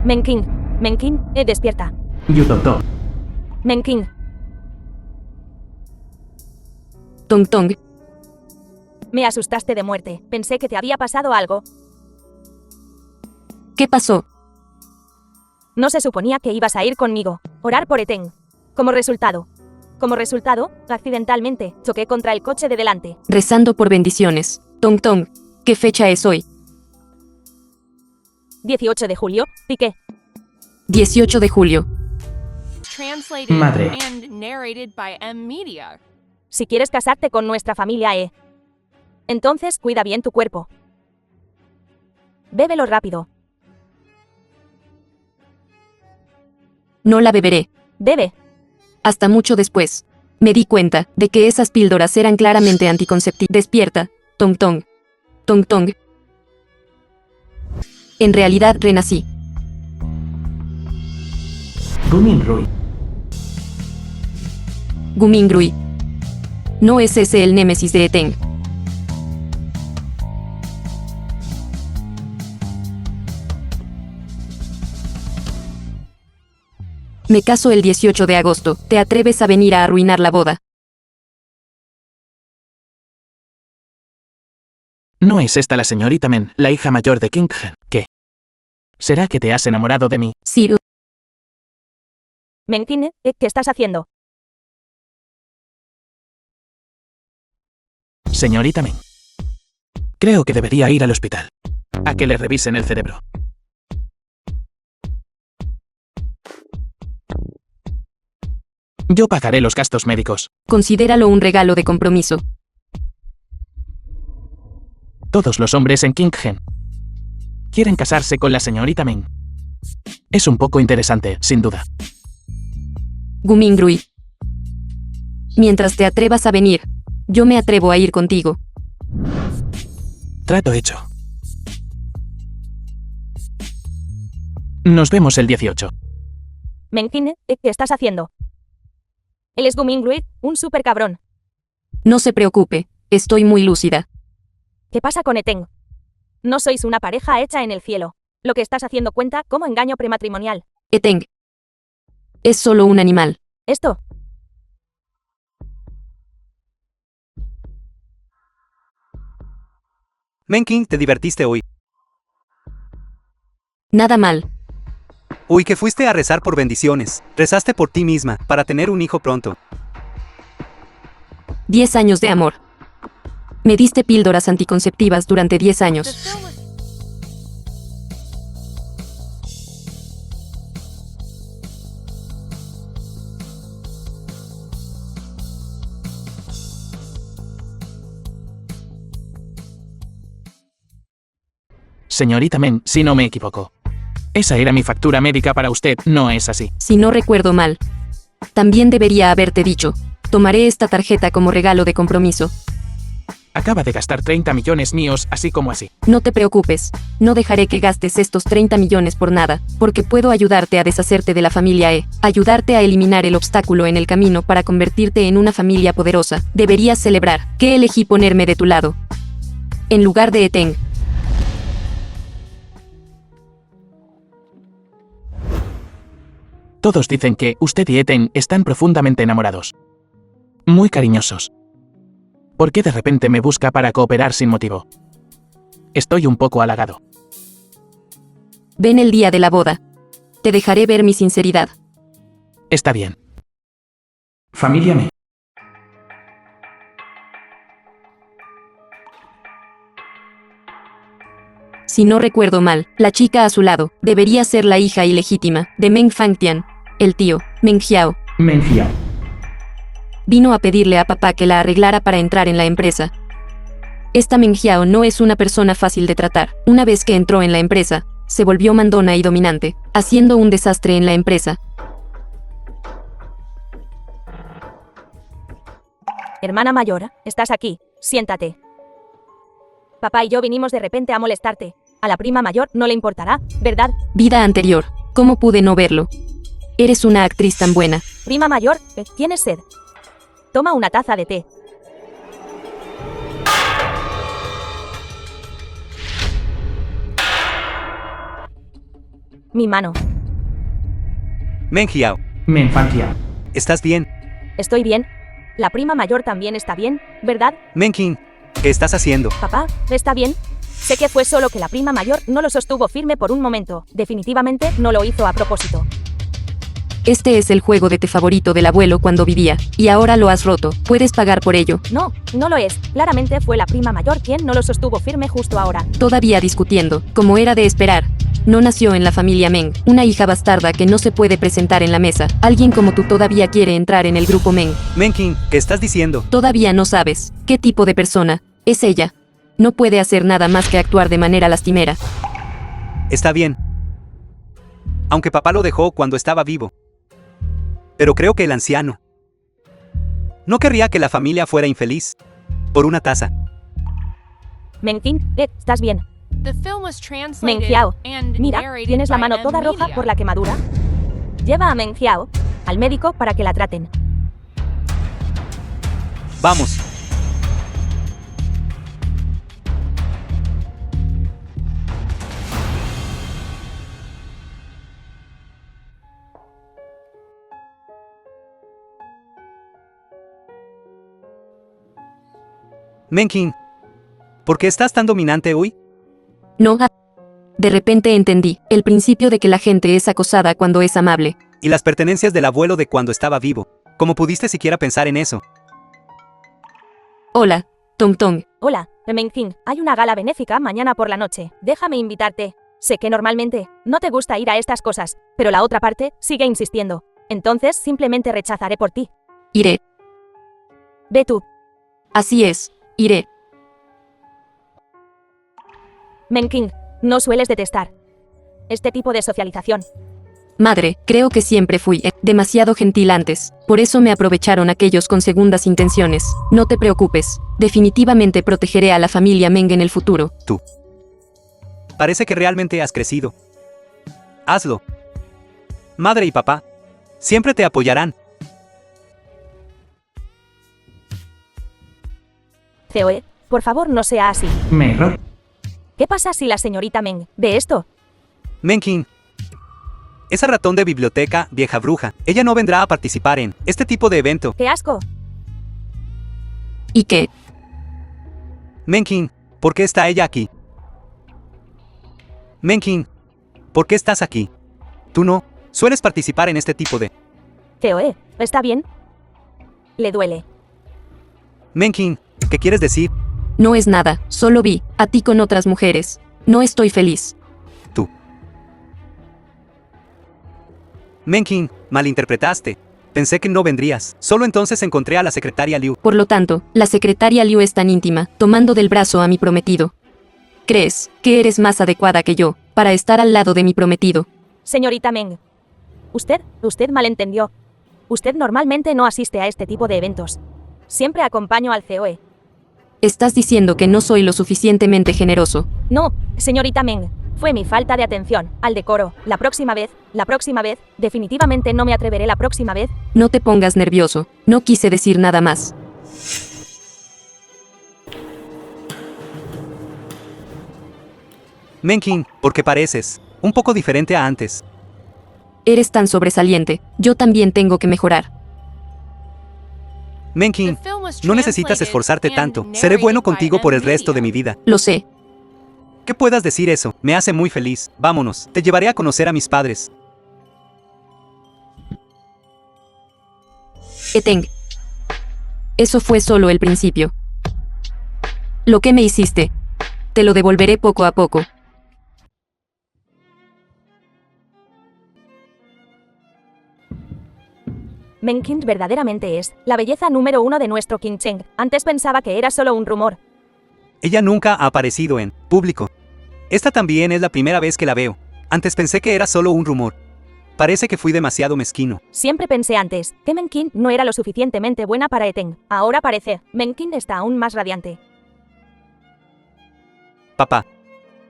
Menking, Menking, despierta. Yutotong. Menking, Tong Tong. me asustaste de muerte. Pensé que te había pasado algo. ¿Qué pasó? No se suponía que ibas a ir conmigo. Orar por Eteng. Como resultado, accidentalmente, choqué contra el coche de delante. Rezando por bendiciones. Tong Tong. ¿Qué fecha es hoy? 18 de julio, piqué. 18 de julio. Translated Madre. and narrated by M Media. Si quieres casarte con nuestra familia, entonces cuida bien tu cuerpo. Bébelo rápido. No la beberé. Bebe. Hasta mucho después. Me di cuenta de que esas píldoras eran claramente anticonceptivas. Despierta. Tong Tong. Tong Tong. En realidad renací. Guminrui. Gumingrui. ¿No es ese el némesis de Eteng? Me caso el 18 de agosto. ¿Te atreves a venir a arruinar la boda? ¿No es esta la señorita Men, la hija mayor de Kinghen? ¿Qué? ¿Será que te has enamorado de mí? Sí. Menking, ¿qué estás haciendo? Señorita Men. Creo que debería ir al hospital. A que le revisen el cerebro. Yo pagaré los gastos médicos. Considéralo un regalo de compromiso. Todos los hombres en Kinghen quieren casarse con la señorita Men. Es un poco interesante, sin duda. Gumingrui. Mientras te atrevas a venir, yo me atrevo a ir contigo. Trato hecho. Nos vemos el 18. Menking, ¿qué estás haciendo? Él es Gumingrui, un super cabrón. No se preocupe, estoy muy lúcida. ¿Qué pasa con Eteng? No sois una pareja hecha en el cielo. Lo que estás haciendo cuenta como engaño prematrimonial. Eteng. Es solo un animal. ¿Esto? Menking, ¿te divertiste hoy? Nada mal. Uy, que fuiste a rezar por bendiciones. Rezaste por ti misma, para tener un hijo pronto. 10 años de amor. Me diste píldoras anticonceptivas durante 10 años. Señorita Men, si no me equivoco. Esa era mi factura médica para usted, ¿no es así? Si no recuerdo mal. También debería haberte dicho. Tomaré esta tarjeta como regalo de compromiso. Acaba de gastar 30 millones míos, así como así. No te preocupes. No dejaré que gastes estos 30 millones por nada, porque puedo ayudarte a deshacerte de la familia ayudarte a eliminar el obstáculo en el camino para convertirte en una familia poderosa. Deberías celebrar que elegí ponerme de tu lado. En lugar de Eteng. Todos dicen que usted y Eteng están profundamente enamorados. Muy cariñosos. ¿Por qué de repente me busca para cooperar sin motivo? Estoy un poco halagado. Ven el día de la boda. Te dejaré ver mi sinceridad. Está bien. Familia Me. Si no recuerdo mal, la chica a su lado debería ser la hija ilegítima de Meng Fangtian, el tío, Meng Jiao. Mengia. Vino a pedirle a papá que la arreglara para entrar en la empresa. Esta Meng Jiao no es una persona fácil de tratar. Una vez que entró en la empresa, se volvió mandona y dominante, haciendo un desastre en la empresa. Hermana mayor, estás aquí. Siéntate. Papá y yo vinimos de repente a molestarte. A la prima mayor no le importará, ¿verdad? Vida anterior. ¿Cómo pude no verlo? Eres una actriz tan buena. Prima mayor, ¿tienes sed? Toma una taza de té. Mi mano. Meng Jiao, Mi infancia. ¿estás bien? Estoy bien. La prima mayor también está bien, ¿verdad? Meng Qin, ¿qué estás haciendo? Papá, ¿está bien? Sé que fue solo que la prima mayor no lo sostuvo firme por un momento. Definitivamente no lo hizo a propósito. Este es el juego de té favorito del abuelo cuando vivía, y ahora lo has roto. Puedes pagar por ello. No, no lo es. Claramente fue la prima mayor quien no lo sostuvo firme justo ahora. Todavía discutiendo, como era de esperar. No nació en la familia Meng, una hija bastarda que no se puede presentar en la mesa. Alguien como tú todavía quiere entrar en el grupo Meng. Meng Qin, ¿qué estás diciendo? Todavía no sabes qué tipo de persona es ella. No puede hacer nada más que actuar de manera lastimera. Está bien. Aunque papá lo dejó cuando estaba vivo. Pero creo que el anciano no querría que la familia fuera infeliz. Por una taza. Meng Qin, ¿estás bien? The film was Meng translated Jiao, and mira, narrated ¿tienes la by mano M toda roja Media. por la quemadura? Lleva a Meng Jiao al médico para que la traten. Vamos. Meng Qin, ¿por qué estás tan dominante hoy? No. De repente entendí el principio de que la gente es acosada cuando es amable. Y las pertenencias del abuelo de cuando estaba vivo. ¿Cómo pudiste siquiera pensar en eso? Hola, Tong Tong. Hola, Meng Qin, hay una gala benéfica mañana por la noche. Déjame invitarte. Sé que normalmente no te gusta ir a estas cosas, pero la otra parte sigue insistiendo. Entonces simplemente rechazaré por ti. Iré. Ve tú. Así es. Iré. Meng Qin, no sueles detestar este tipo de socialización. Madre, creo que siempre fui demasiado gentil antes. Por eso me aprovecharon aquellos con segundas intenciones. No te preocupes. Definitivamente protegeré a la familia Meng en el futuro. Tú. Parece que realmente has crecido. Hazlo. Madre y papá siempre te apoyarán. Zoe, por favor no sea así. Me ro. ¿Qué pasa si la señorita Meng ve esto? Meng Qin. Esa ratón de biblioteca, vieja bruja, ella no vendrá a participar en este tipo de evento. ¡Qué asco! ¿Y qué? Meng Qin, ¿por qué está ella aquí? Meng Qin, ¿por qué estás aquí? Tú no sueles participar en este tipo de... Zoe, ¿está bien? Le duele. Meng Qin, ¿qué quieres decir? No es nada, solo vi a ti con otras mujeres. No estoy feliz. Tú. Meng Qin, malinterpretaste. Pensé que no vendrías. Solo entonces encontré a la secretaria Liu. Por lo tanto, la secretaria Liu es tan íntima, tomando del brazo a mi prometido. ¿Crees que eres más adecuada que yo para estar al lado de mi prometido? Señorita Meng. Usted malentendió. Usted normalmente no asiste a este tipo de eventos. Siempre acompaño al COE. Estás diciendo que no soy lo suficientemente generoso. No, señorita Meng. Fue mi falta de atención al decoro. La próxima vez, definitivamente no me atreveré la próxima vez. No te pongas nervioso. No quise decir nada más. Meng Qin, porque pareces un poco diferente a antes. Eres tan sobresaliente. Yo también tengo que mejorar. Meng Qin, no necesitas esforzarte tanto. Seré bueno contigo por el resto de mi vida. Lo sé. Que puedas decir eso, me hace muy feliz. Vámonos, te llevaré a conocer a mis padres. Eteng. Eso fue solo el principio. Lo que me hiciste, te lo devolveré poco a poco. Meng Qin verdaderamente es la belleza número 1 de nuestro Qin Cheng. Antes pensaba que era solo un rumor. Ella nunca ha aparecido en público. Esta también es la primera vez que la veo. Antes pensé que era solo un rumor. Parece que fui demasiado mezquino. Siempre pensé antes que Meng Qin no era lo suficientemente buena para Eteng. Ahora parece, Meng Qin está aún más radiante. Papá.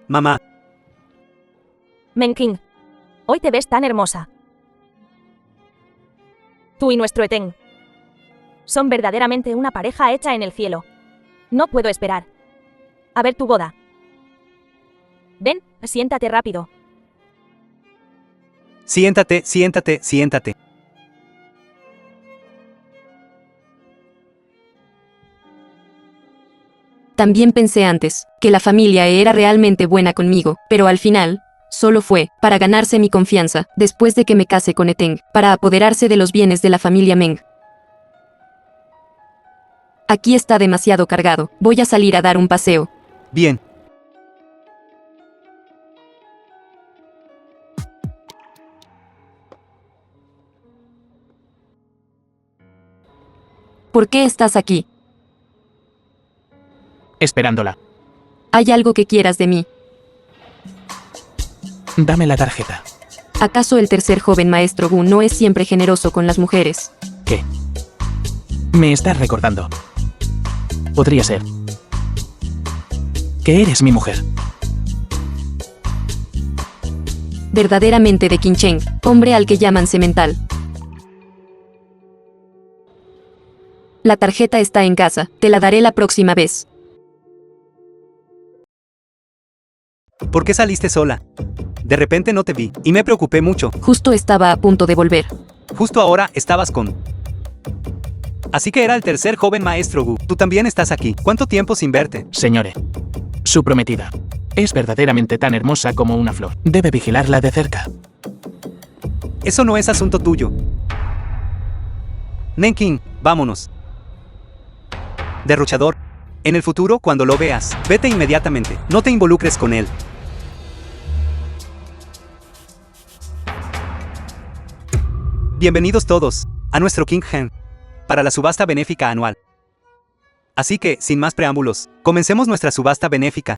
Mamá. Meng Qin, hoy te ves tan hermosa. Tú y nuestro Eteng son verdaderamente una pareja hecha en el cielo. No puedo esperar a ver tu boda. Ven, siéntate rápido. Siéntate, siéntate, siéntate. También pensé antes que la familia era realmente buena conmigo, pero al final, solo fue para ganarse mi confianza, después de que me casé con Eteng, para apoderarse de los bienes de la familia Meng. Aquí está demasiado cargado, voy a salir a dar un paseo. Bien. ¿Por qué estás aquí? Esperándola. ¿Hay algo que quieras de mí? Dame la tarjeta. ¿Acaso el tercer joven maestro Gu no es siempre generoso con las mujeres? ¿Qué? Me estás recordando. Podría ser. Que eres mi mujer. Verdaderamente de Qincheng, hombre al que llaman semental. La tarjeta está en casa, te la daré la próxima vez. ¿Por qué saliste sola? De repente no te vi, y me preocupé mucho. Justo estaba a punto de volver. Justo ahora estabas con... Así que era el tercer joven maestro Gu. Tú también estás aquí. ¿Cuánto tiempo sin verte? Señore. Su prometida. Es verdaderamente tan hermosa como una flor. Debe vigilarla de cerca. Eso no es asunto tuyo. Nanking, vámonos. Derrochador. En el futuro, cuando lo veas, vete inmediatamente. No te involucres con él. Bienvenidos todos a nuestro King Hen para la subasta benéfica anual. Así que, sin más preámbulos, comencemos nuestra subasta benéfica.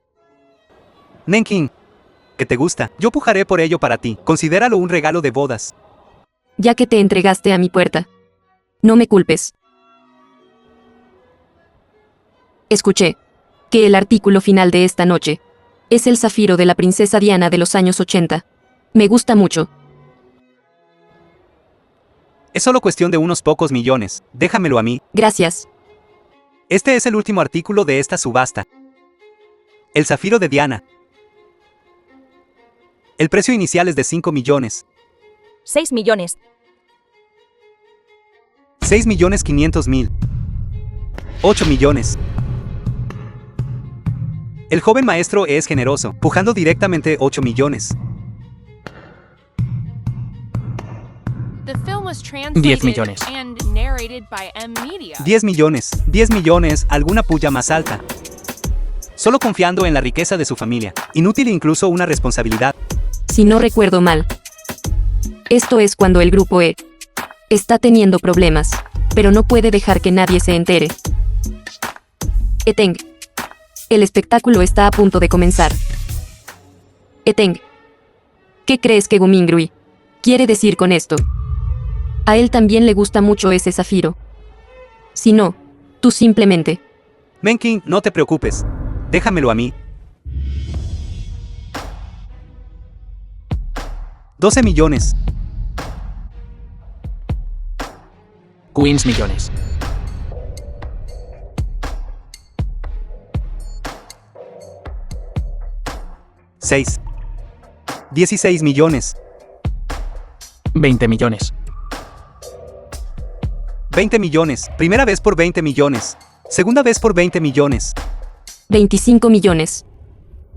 Nanking, ¿qué te gusta? Yo pujaré por ello para ti. Considéralo un regalo de bodas. Ya que te entregaste a mi puerta. No me culpes. Escuché que el artículo final de esta noche es el zafiro de la princesa Diana de los años 80. Me gusta mucho. Es solo cuestión de unos pocos millones. Déjamelo a mí. Gracias. Este es el último artículo de esta subasta. El zafiro de Diana. El precio inicial es de 5 millones. 6 millones. 6.500.000. 8 millones. El joven maestro es generoso, pujando directamente 8 millones. The film was translated 10 millones. and narrated by M Media. 10 millones. 10 millones, alguna puya más alta. Solo confiando en la riqueza de su familia. Inútil incluso una responsabilidad. Si no recuerdo mal. Esto es cuando el grupo E está teniendo problemas, pero no puede dejar que nadie se entere. Eteng. El espectáculo está a punto de comenzar. Eteng. ¿Qué crees que Gu Mingrui quiere decir con esto? A él también le gusta mucho ese zafiro. Si no, tú simplemente... Menking, no te preocupes. Déjamelo a mí. 12 millones. Queens millones. $6. 16 millones. 20 millones. 20 millones. Primera vez por 20 millones. Segunda vez por 20 millones. 25 millones.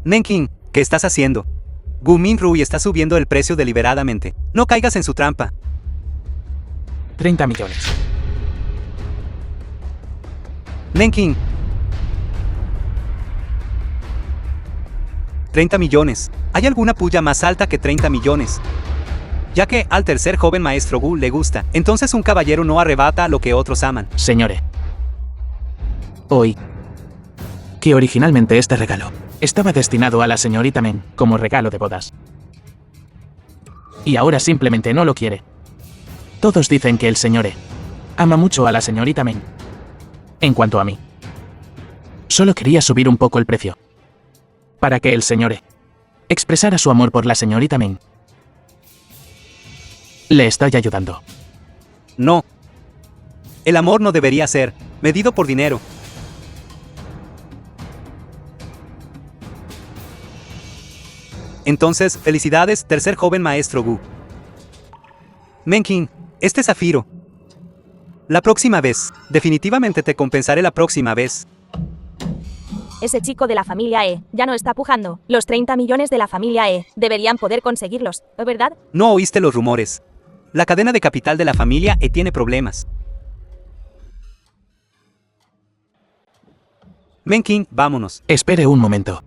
Nanking, ¿qué estás haciendo? Gu Minrui está subiendo el precio deliberadamente. No caigas en su trampa. 30 millones. Nanking. 30 millones. ¿Hay alguna puya más alta que 30 millones? Ya que al tercer joven maestro Gu le gusta, entonces un caballero no arrebata lo que otros aman. Señores. Hoy. Que originalmente este regalo estaba destinado a la señorita Meng como regalo de bodas. Y ahora simplemente no lo quiere. Todos dicen que el señor E ama mucho a la señorita Meng. En cuanto a mí, solo quería subir un poco el precio. Para que el señor E expresara su amor por la señorita Meng. Le estoy ayudando. No. El amor no debería ser medido por dinero. Entonces, felicidades, tercer joven maestro Gu. Menkin, este Zafiro. La próxima vez. Definitivamente te compensaré la próxima vez. Ese chico de la familia E ya no está pujando. Los 30 millones de la familia E deberían poder conseguirlos, ¿verdad? No oíste los rumores. La cadena de capital de la familia E tiene problemas. Menkin, vámonos. Espere un momento.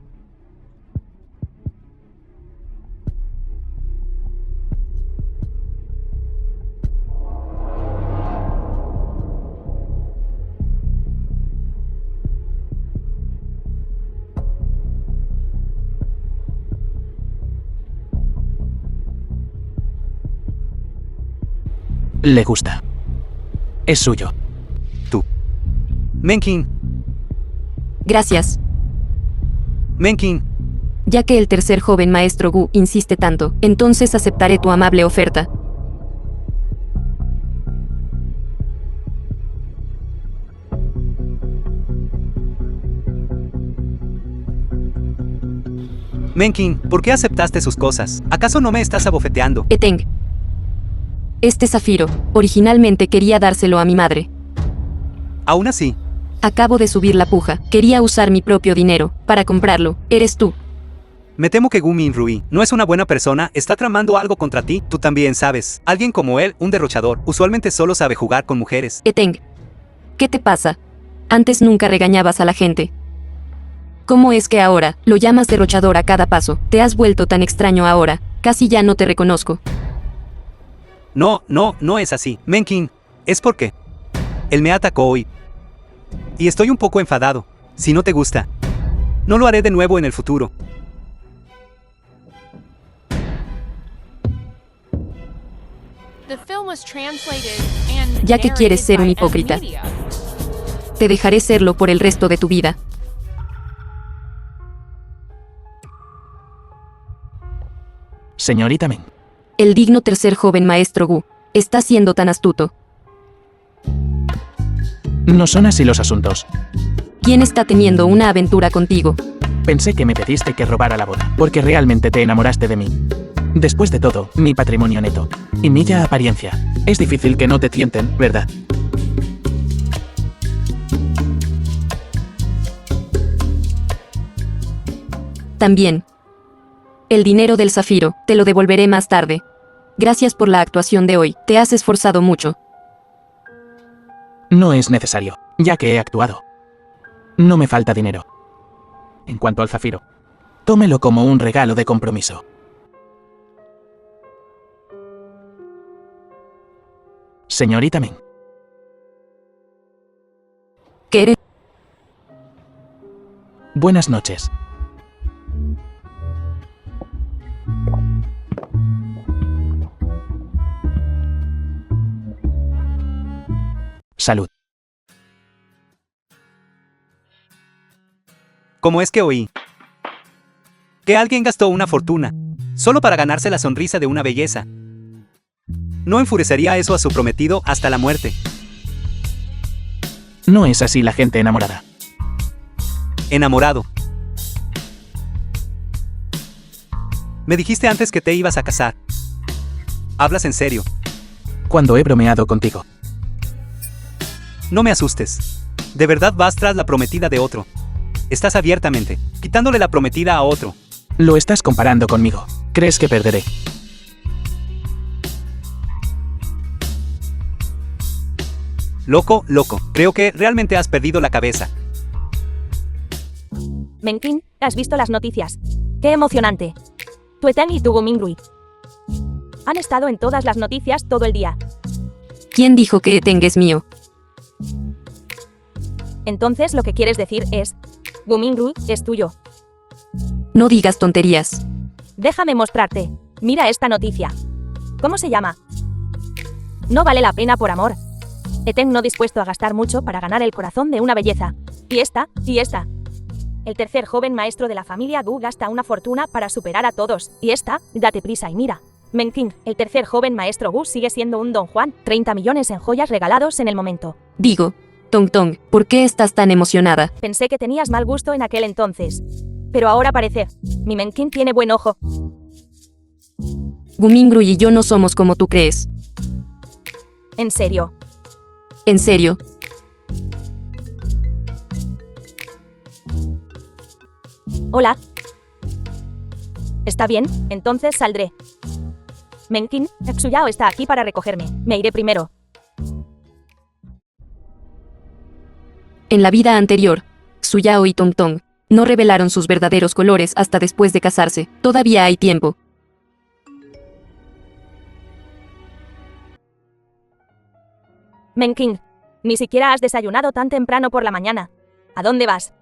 Le gusta. Es suyo. Tú. Menkin, Gracias. Menkin. Ya que el tercer joven maestro Gu insiste tanto, entonces aceptaré tu amable oferta. Menkin, ¿por qué aceptaste sus cosas? ¿Acaso no me estás abofeteando? Eteng. Este zafiro, originalmente quería dárselo a mi madre. Aún así, Acabo de subir la puja, quería usar mi propio dinero, para comprarlo, eres tú. me temo que Gu Minrui no es una buena persona, está tramando algo contra ti, tú también sabes. Alguien como él, un derrochador, usualmente solo sabe jugar con mujeres. Eteng. ¿Qué te pasa? Antes nunca regañabas a la gente. ¿Cómo es que ahora, lo llamas derrochador a cada paso? Te has vuelto tan extraño ahora, casi ya no te reconozco. No es así. Menkin, es porque él me atacó hoy. Y estoy un poco enfadado. Si no te gusta, no lo haré de nuevo en el futuro. The film was translated and Ya que quieres ser un narrated by hipócrita. M-Media. Te dejaré serlo por el resto de tu vida. Señorita Men. El digno tercer joven maestro Gu está siendo tan astuto. No son así los asuntos. ¿Quién está teniendo una aventura contigo? Pensé que me pediste que robara la boda, porque realmente te enamoraste de mí. Después de todo, mi patrimonio neto. Y mi ya apariencia. Es difícil que no te tienten, ¿verdad? También. El dinero del zafiro, te lo devolveré más tarde. Gracias por la actuación de hoy, te has esforzado mucho. No es necesario, ya que he actuado. No me falta dinero. En cuanto al zafiro, tómelo como un regalo de compromiso. Señorita Men. ¿Qué eres? Buenas noches. Salud. ¿Cómo es que oí? Que alguien gastó una fortuna, solo para ganarse la sonrisa de una belleza. No enfurecería eso a su prometido hasta la muerte. No es así la gente enamorada. Enamorado. Me dijiste antes que te ibas a casar. ¿Hablas en serio? Cuando he bromeado contigo. No me asustes. ¿De verdad vas tras la prometida de otro? Estás abiertamente quitándole la prometida a otro. Lo estás comparando conmigo. ¿Crees que perderé? Loco. Creo que realmente has perdido la cabeza. Menkin, ¿has visto las noticias? ¡Qué emocionante! Tueten y Gu Minrui han estado en todas las noticias todo el día. ¿Quién dijo que Eteng es mío? Entonces lo que quieres decir es, Gu Minrui es tuyo. No digas tonterías. Déjame mostrarte. Mira esta noticia. ¿Cómo se llama? No vale la pena por amor. Eteng no dispuesto a gastar mucho para ganar el corazón de una belleza. Y esta. El tercer joven maestro de la familia Gu gasta una fortuna para superar a todos. Y esta, date prisa y mira. Menkin, el tercer joven maestro Gu sigue siendo un Don Juan, 30 millones en joyas regalados en el momento. Digo, Tong, ¿por qué estás tan emocionada? Pensé que tenías mal gusto en aquel entonces. Pero ahora parece. Mi Menkin tiene buen ojo. Gumingru y yo no somos como tú crees. ¿En serio? En serio. Hola. Está bien, entonces saldré. Menkin, Xuyao está aquí para recogerme. Me iré primero. En la vida anterior, Xuyao y Tongtong no revelaron sus verdaderos colores hasta después de casarse. Todavía hay tiempo. Menkin, ni siquiera has desayunado tan temprano por la mañana. ¿A dónde vas?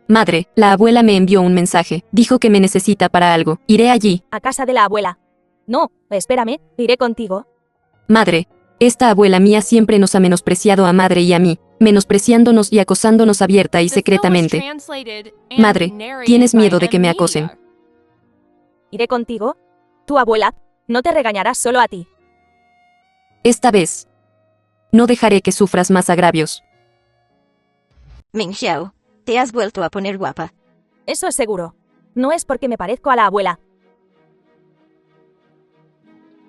Madre, la abuela me envió un mensaje. Dijo que me necesita para algo. Iré allí. A casa de la abuela. No, espérame, iré contigo. Madre, esta abuela mía siempre nos ha menospreciado a madre y a mí, menospreciándonos y acosándonos abierta y The film was secretamente. translated and Madre, narrated ¿tienes by miedo de que me Emilia. acosen? ¿Iré contigo? Tu abuela no te regañará solo a ti. Esta vez. No dejaré que sufras más agravios. Ming Xiao, te has vuelto a poner guapa. Eso es seguro. No es porque me parezco a la abuela.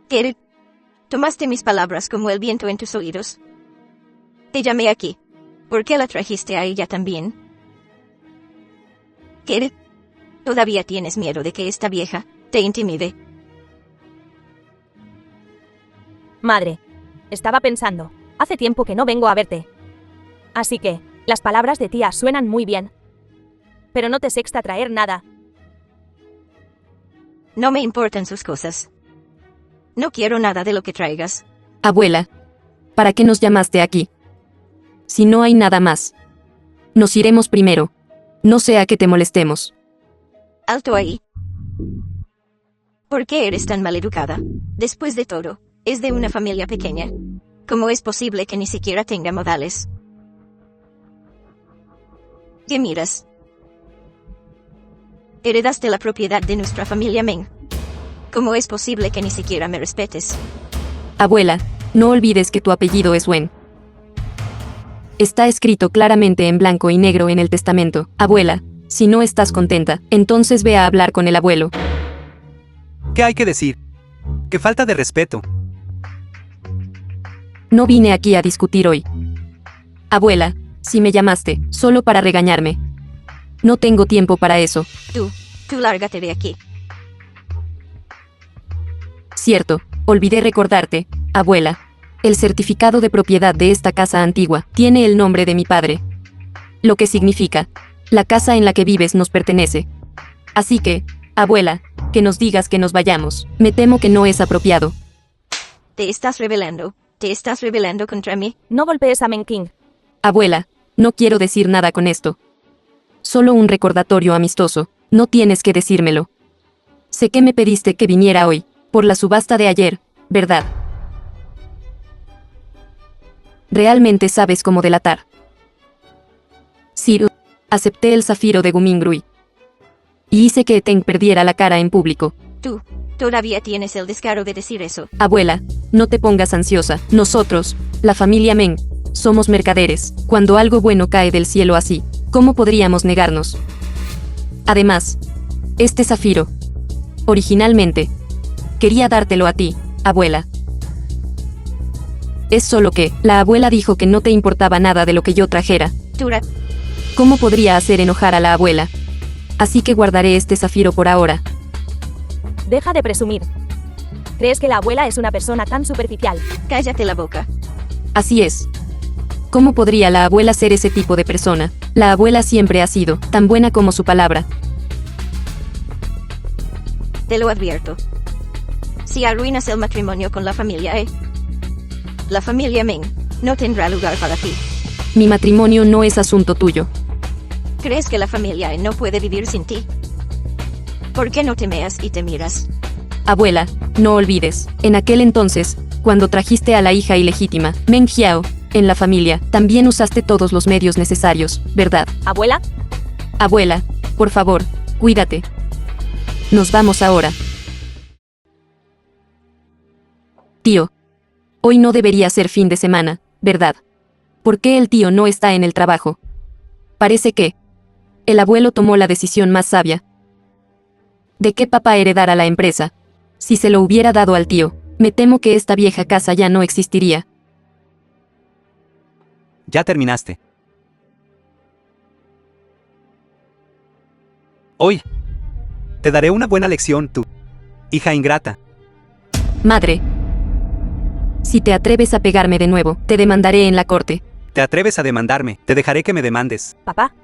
¿Qué? ¿Tomaste mis palabras como el viento en tus oídos? Te llamé aquí. ¿Por qué la trajiste a ella también? ¿Qué? ¿Todavía tienes miedo de que esta vieja te intimide? Madre. Estaba pensando. Hace tiempo que no vengo a verte. Así que, las palabras de tía suenan muy bien. Pero no te sexta traer nada. No me importan sus cosas. No quiero nada de lo que traigas. Abuela, ¿para qué nos llamaste aquí? Si no hay nada más. Nos iremos primero. No sea que te molestemos. Alto ahí. ¿Por qué eres tan maleducada? Después de todo, es de una familia pequeña. ¿Cómo es posible que ni siquiera tenga modales? ¿Qué miras? Heredaste la propiedad de nuestra familia Meng. ¿Cómo es posible que ni siquiera me respetes? Abuela, no olvides que tu apellido es Wen. Está escrito claramente en blanco y negro en el testamento. Abuela, si no estás contenta, entonces ve a hablar con el abuelo. ¿Qué hay que decir? ¡Qué falta de respeto! No vine aquí a discutir hoy. Abuela, si me llamaste, solo para regañarme. No tengo tiempo para eso. Tú lárgate de aquí. Cierto, olvidé recordarte, abuela. El certificado de propiedad de esta casa antigua tiene el nombre de mi padre. Lo que significa, la casa en la que vives nos pertenece. Así que, abuela, que nos digas que nos vayamos. Me temo que no es apropiado. Te estás rebelando. ¿Te estás rebelando contra mí? No golpees a Menking. Abuela, no quiero decir nada con esto. Solo un recordatorio amistoso. No tienes que decírmelo. Sé que me pediste que viniera hoy, por la subasta de ayer, ¿verdad? Realmente sabes cómo delatar. Siru, acepté el zafiro de Gumingrui. Y hice que Teng perdiera la cara en público. Tú, todavía tienes el descaro de decir eso. Abuela, no te pongas ansiosa. Nosotros, la familia Meng, somos mercaderes. Cuando algo bueno cae del cielo así, ¿cómo podríamos negarnos? Además, este zafiro, originalmente, quería dártelo a ti, abuela. Es solo que, la abuela dijo que no te importaba nada de lo que yo trajera. Tura, ¿Cómo podría hacer enojar a la abuela? Así que guardaré este zafiro por ahora. Deja de presumir. ¿Crees que la abuela es una persona tan superficial? cállate la boca. Así es. ¿Cómo podría la abuela ser ese tipo de persona? La abuela siempre ha sido tan buena como su palabra. Te lo advierto. Si arruinas el matrimonio con la familia la familia Meng no tendrá lugar para ti. Mi matrimonio no es asunto tuyo. ¿Crees que la familia no puede vivir sin ti? ¿Por qué no te meas y te miras? Abuela, no olvides, en aquel entonces, cuando trajiste a la hija ilegítima, Meng Xiao, en la familia, también usaste todos los medios necesarios, ¿verdad? ¿Abuela? Abuela, por favor, cuídate. Nos vamos ahora. Tío. Hoy no debería ser fin de semana, ¿verdad? ¿Por qué el tío no está en el trabajo? Parece que el abuelo tomó la decisión más sabia. ¿De qué papá heredara la empresa? Si se lo hubiera dado al tío, me temo que esta vieja casa ya no existiría. Ya terminaste. Hoy te daré una buena lección, tú, hija ingrata. Madre. Si te atreves a pegarme de nuevo, te demandaré en la corte. Te atreves a demandarme, te dejaré que me demandes. Papá,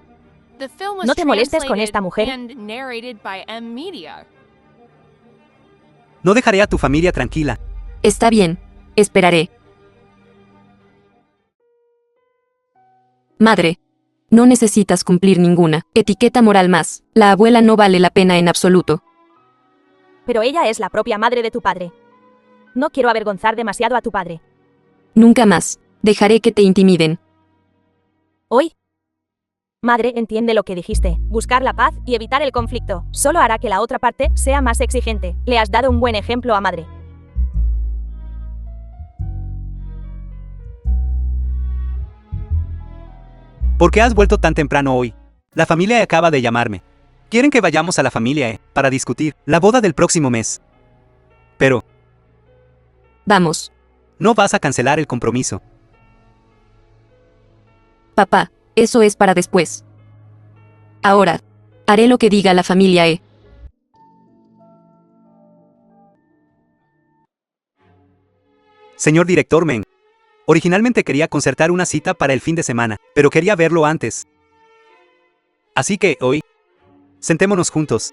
The film was No te molestes con esta translated mujer. and narrated by M Media. No dejaré a tu familia tranquila. Está bien, esperaré. Madre. No necesitas cumplir ninguna etiqueta moral más. La abuela no vale la pena en absoluto. pero ella es la propia madre de tu padre. No quiero avergonzar demasiado a tu padre. Nunca más. Dejaré que te intimiden. Hoy. Madre, entiende lo que dijiste. Buscar la paz y evitar el conflicto solo hará que la otra parte sea más exigente. Le has dado un buen ejemplo a madre. ¿Por qué has vuelto tan temprano hoy? La familia acaba de llamarme. Quieren que vayamos a la familia para discutir la boda del próximo mes. Pero Vamos. no vas a cancelar el compromiso. Papá, eso es para después. Ahora, haré lo que diga la familia E. Señor director Meng, originalmente quería concertar una cita para el fin de semana, pero quería verlo antes. Así que, hoy, sentémonos juntos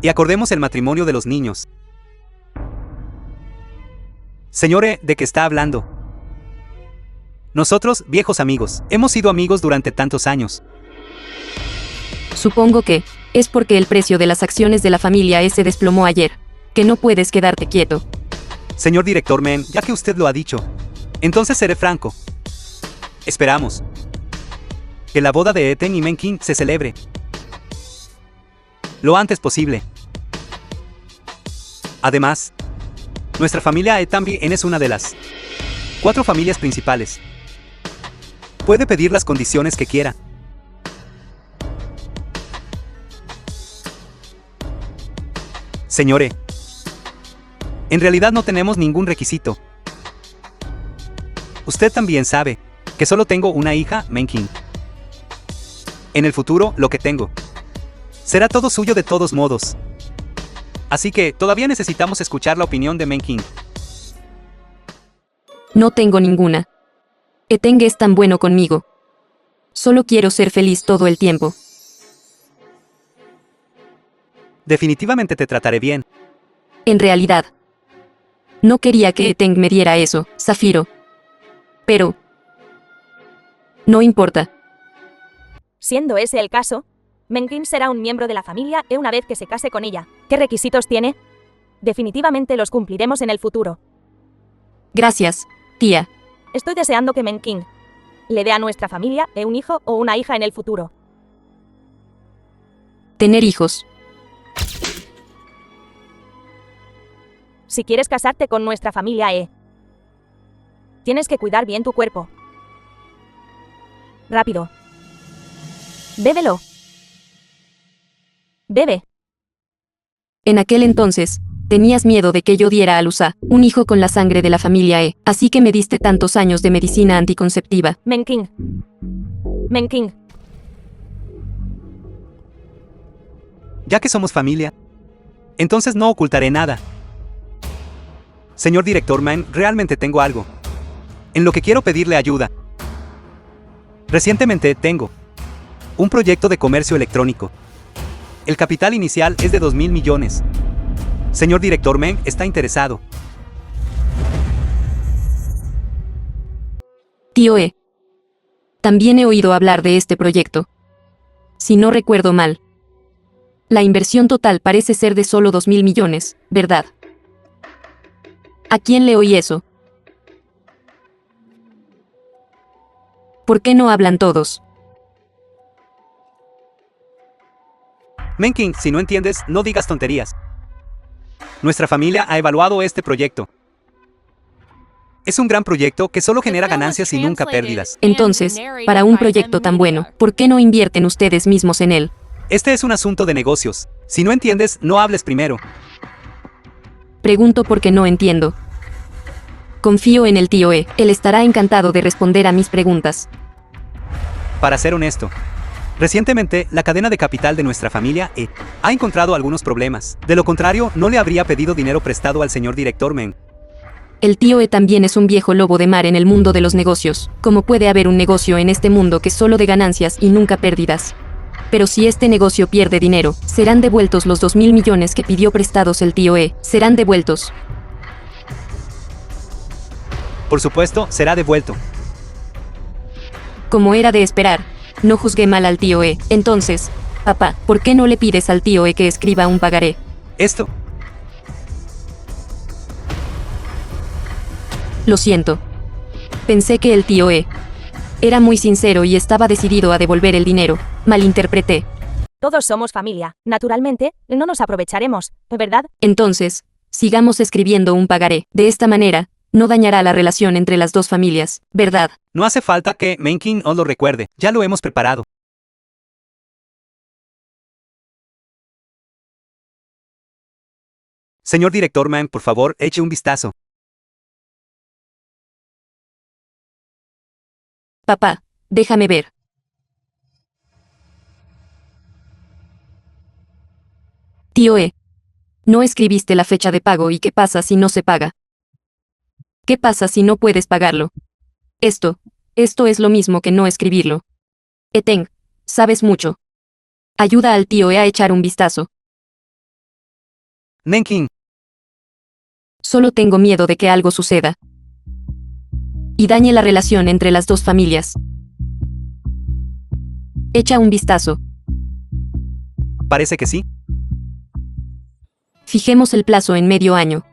y acordemos el matrimonio de los niños. Señor, ¿de qué está hablando? Nosotros, viejos amigos, hemos sido amigos durante tantos años. Supongo que es porque el precio de las acciones de la familia E se desplomó ayer, que no puedes quedarte quieto. Señor director Meng, ya que usted lo ha dicho, entonces seré franco. Esperamos que la boda de Eten y Meng King se celebre lo antes posible. Además, nuestra familia E también es una de las 4 familias principales. Puede pedir las condiciones que quiera. Señore, en realidad no tenemos ningún requisito. Usted también sabe que solo tengo una hija, Meng King. En el futuro, lo que tengo será todo suyo de todos modos. Así que todavía necesitamos escuchar la opinión de Meng King. No tengo ninguna. Eteng es tan bueno conmigo. Solo quiero ser feliz todo el tiempo. Definitivamente te trataré bien. En realidad, no quería que Eteng me diera eso, Zafiro. Pero no importa. Siendo ese el caso, Menkin será un miembro de la familia E una vez que se case con ella. ¿Qué requisitos tiene? Definitivamente los cumpliremos en el futuro. Gracias, tía. Estoy deseando que Menkin le dé a nuestra familia E un hijo o una hija en el futuro. Tener hijos. Si quieres casarte con nuestra familia E, tienes que cuidar bien tu cuerpo. Rápido. Bébelo. Bebe. En aquel entonces, tenías miedo de que yo diera a luz a un hijo con la sangre de la familia E, así que me diste tantos años de medicina anticonceptiva. Menkin. Menkin. Ya que somos familia, entonces no ocultaré nada. Señor director Meng, realmente tengo algo en lo que quiero pedirle ayuda. Recientemente tengo un proyecto de comercio electrónico. El capital inicial es de 2.000 millones. Señor director Meng, ¿está interesado? Tío E. También he oído hablar de este proyecto. Si no recuerdo mal, la inversión total parece ser de solo 2.000 millones, ¿verdad? ¿A quién le oí eso? ¿Por qué no hablan todos? Meng King, si no entiendes, no digas tonterías. Nuestra familia ha evaluado este proyecto. Es un gran proyecto que solo genera ganancias y nunca pérdidas. Entonces, para un proyecto tan bueno, ¿por qué no invierten ustedes mismos en él? Este es un asunto de negocios. Si no entiendes, no hables primero. Pregunto porque no entiendo. Confío en el tío E. Él estará encantado de responder a mis preguntas. Para ser honesto, recientemente la cadena de capital de nuestra familia ha encontrado algunos problemas. De lo contrario, no le habría pedido dinero prestado al señor director Men. El tío E también es un viejo lobo de mar en el mundo de los negocios. ¿Cómo puede haber un negocio en este mundo que es solo de ganancias y nunca pérdidas? Pero si este negocio pierde dinero, serán devueltos los 2.000 millones que pidió prestados el tío E. Serán devueltos. Por supuesto, será devuelto. Como era de esperar, no juzgué mal al tío E. Entonces, papá, ¿por qué no le pides al tío E que escriba un pagaré? Esto, Lo siento. Pensé que el tío E era muy sincero y estaba decidido a devolver el dinero. Malinterpreté. Todos somos familia. Naturalmente, no nos aprovecharemos, ¿verdad? Entonces, sigamos escribiendo un pagaré. De esta manera, no dañará la relación entre las dos familias, ¿verdad? no hace falta que Menkin os lo recuerde, ya lo hemos preparado. Señor director Man, por favor, eche un vistazo. Papá, déjame ver. Tío E. No escribiste la fecha de pago y ¿qué pasa si no se paga? ¿Qué pasa si no puedes pagarlo? Esto es lo mismo que no escribirlo. Eteng, sabes mucho. Ayuda al tío E a echar un vistazo. Menkin, Solo tengo miedo de que algo suceda y dañe la relación entre las dos familias. Echa un vistazo. parece que sí. Fijemos el plazo en medio año.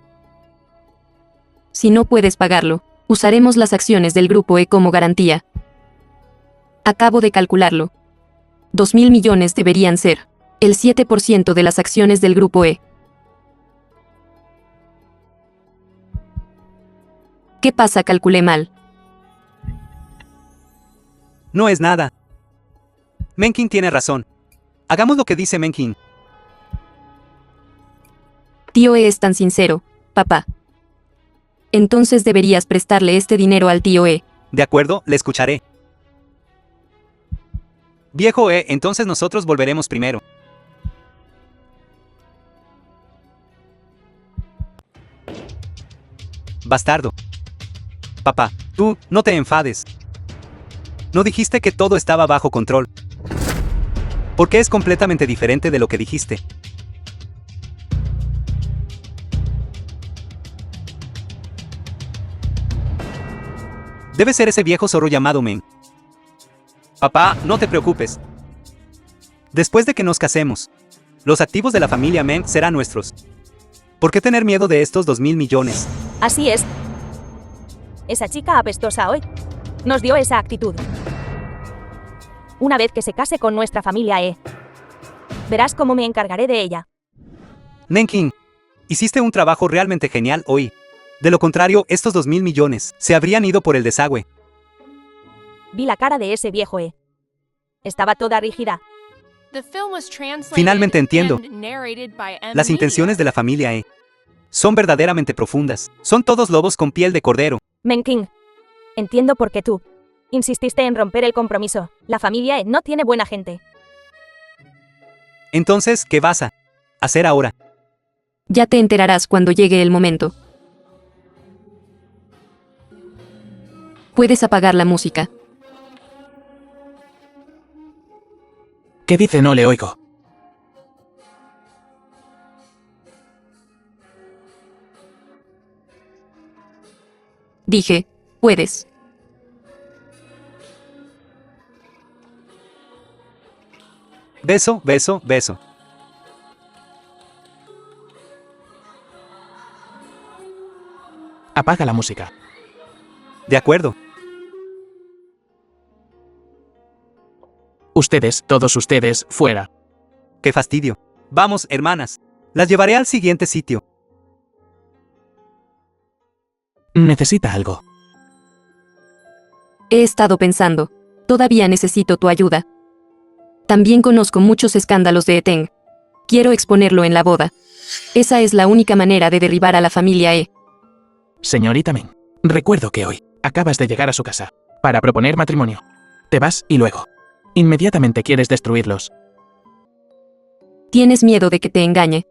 Si no puedes pagarlo, usaremos las acciones del Grupo E como garantía. Acabo de calcularlo. 2.000 millones deberían ser el 7% de las acciones del Grupo E. ¿Qué pasa? Calculé mal. No es nada. Menkin tiene razón. Hagamos lo que dice Menkin. Tío E es tan sincero, papá. Entonces deberías prestarle este dinero al tío E. De acuerdo, le escucharé. Viejo entonces nosotros volveremos primero. Bastardo. Papá, tú, no te enfades. No dijiste que todo estaba bajo control. Porque es completamente diferente de lo que dijiste. Debe ser ese viejo zorro llamado Men. Papá, no te preocupes. Después de que nos casemos, los activos de la familia Men serán nuestros. ¿Por qué tener miedo de estos 2.000 millones? Así es. Esa chica apestosa hoy nos dio esa actitud. Una vez que se case con nuestra familia verás cómo me encargaré de ella. Menkin, hiciste un trabajo realmente genial hoy. De lo contrario, estos 2.000 millones se habrían ido por el desagüe. Vi la cara de ese viejo Estaba toda rígida. The film was translated Finalmente entiendo. and narrated by M. Las intenciones de la familia son verdaderamente profundas. Son todos lobos con piel de cordero. Menking, entiendo por qué tú insististe en romper el compromiso. La familia no tiene buena gente. Entonces, ¿qué vas a hacer ahora? Ya te enterarás cuando llegue el momento. Puedes apagar la música. ¿Qué dice? No le oigo. Dije, puedes. Beso, beso, beso. Apaga la música. De acuerdo. Ustedes, todos ustedes, fuera. ¡Qué fastidio! Vamos, hermanas. Las llevaré al siguiente sitio. Necesita algo. He estado pensando. Todavía necesito tu ayuda. También conozco muchos escándalos de Eteng. Quiero exponerlo en la boda. Esa es la única manera de derribar a la familia E. Señorita Meng, recuerdo que hoy acabas de llegar a su casa para proponer matrimonio. Te vas y luego, inmediatamente quieres destruirlos. Tienes miedo de que te engañe.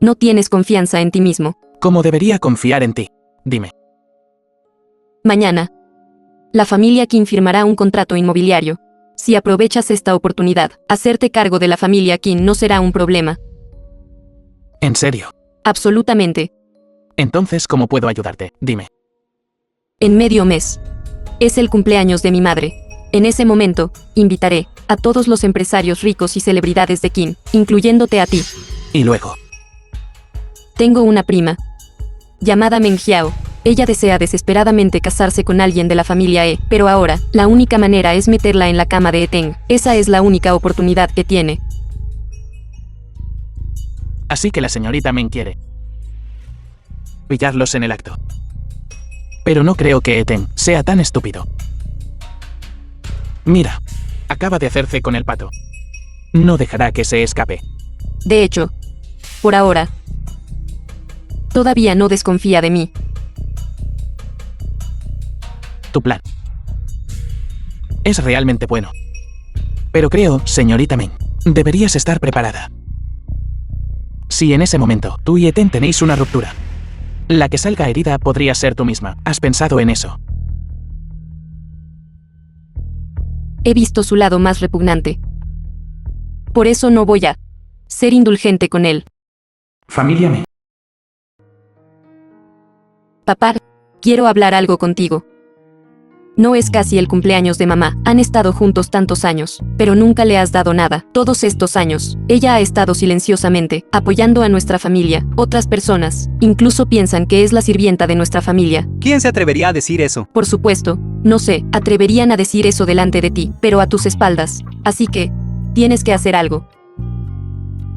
No tienes confianza en ti mismo. ¿Cómo debería confiar en ti? Dime. Mañana, la familia Kim firmará un contrato inmobiliario. Si aprovechas esta oportunidad, hacerte cargo de la familia Kim no será un problema. ¿En serio? Absolutamente. Entonces, ¿cómo puedo ayudarte? Dime. En medio mes. Es el cumpleaños de mi madre. En ese momento, invitaré a todos los empresarios ricos y celebridades de Kim, incluyéndote a ti. Y luego, Tengo una prima, llamada Meng Jiao. Ella desea desesperadamente casarse con alguien de la familia E, pero ahora, la única manera es meterla en la cama de Eteng. Esa es la única oportunidad que tiene. así que la señorita Meng quiere pillarlos en el acto. Pero no creo que Eten sea tan estúpido. Mira, acaba de hacerse con el pato. No dejará que se escape. De hecho, por ahora, todavía no desconfía de mí. Tu plan es realmente bueno. Pero creo, señorita Meng, deberías estar preparada. Si en ese momento tú y Eten tenéis una ruptura, la que salga herida podría ser tú misma. ¿Has pensado en eso? He visto su lado más repugnante. Por eso no voy a ser indulgente con él. Familia Meng. Papá, quiero hablar algo contigo. No es casi el cumpleaños de mamá. Han estado juntos tantos años, pero nunca le has dado nada. Todos estos años, ella ha estado silenciosamente, apoyando a nuestra familia. Otras personas, incluso piensan que es la sirvienta de nuestra familia. ¿Quién se atrevería a decir eso? Por supuesto, no sé, atreverían a decir eso delante de ti, pero a tus espaldas. Así que, tienes que hacer algo.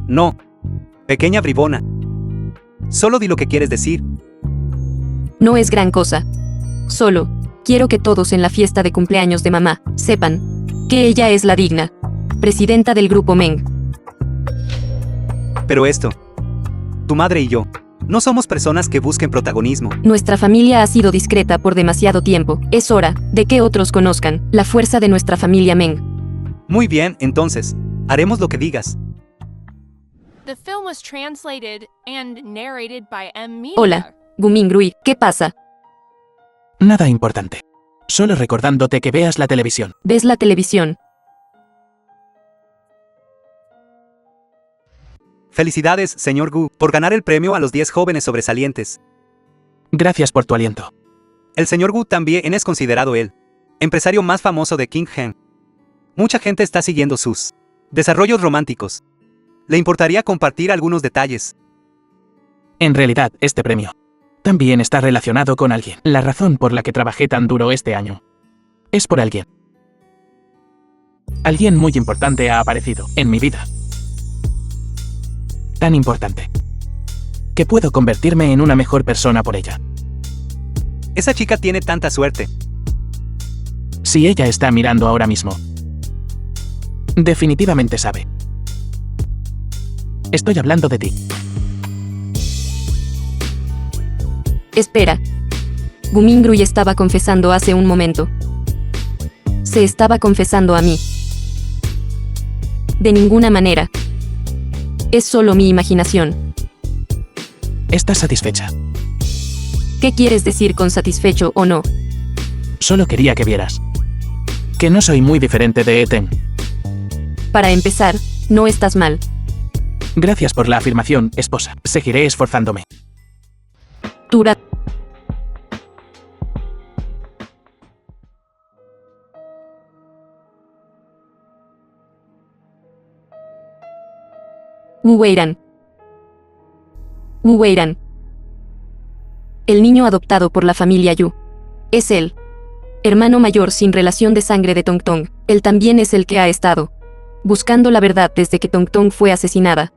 No. Pequeña bribona. Solo di lo que quieres decir. No es gran cosa. Solo, quiero que todos en la fiesta de cumpleaños de mamá sepan que ella es la digna presidenta del grupo Meng. Pero esto, tu madre y yo, no somos personas que busquen protagonismo. Nuestra familia ha sido discreta por demasiado tiempo. Es hora de que otros conozcan la fuerza de nuestra familia Meng. Muy bien, entonces, haremos lo que digas. The film was translated and narrated by M. Media. Hola, Gumingrui, ¿qué pasa? Nada importante. Solo recordándote que veas la televisión. ¿Ves la televisión? Felicidades, señor Gu, por ganar el premio a los 10 jóvenes sobresalientes. Gracias por tu aliento. El señor Gu también es considerado el empresario más famoso de Qinghen. Mucha gente está siguiendo sus desarrollos románticos. ¿Le importaría compartir algunos detalles? En realidad, este premio también está relacionado con alguien. La razón por la que trabajé tan duro este año es por alguien. Alguien muy importante ha aparecido en mi vida. Tan importante que puedo convertirme en una mejor persona por ella. Esa chica tiene tanta suerte. Si ella está mirando ahora mismo, definitivamente sabe. Estoy hablando de ti. Espera. Gumingrui estaba confesando hace un momento. Se estaba confesando a mí. De ninguna manera. Es solo mi imaginación. ¿Estás satisfecha? ¿Qué quieres decir con satisfecho o no? Solo quería que vieras que no soy muy diferente de Eten. Para empezar, no estás mal. Gracias por la afirmación, esposa. Seguiré esforzándome. Tura. Wu Weiran. Wu Weiran. El niño adoptado por la familia Yu. Es él. Hermano mayor sin relación de sangre de Tong Tong. Él también es el que ha estado buscando la verdad desde que Tong Tong fue asesinada.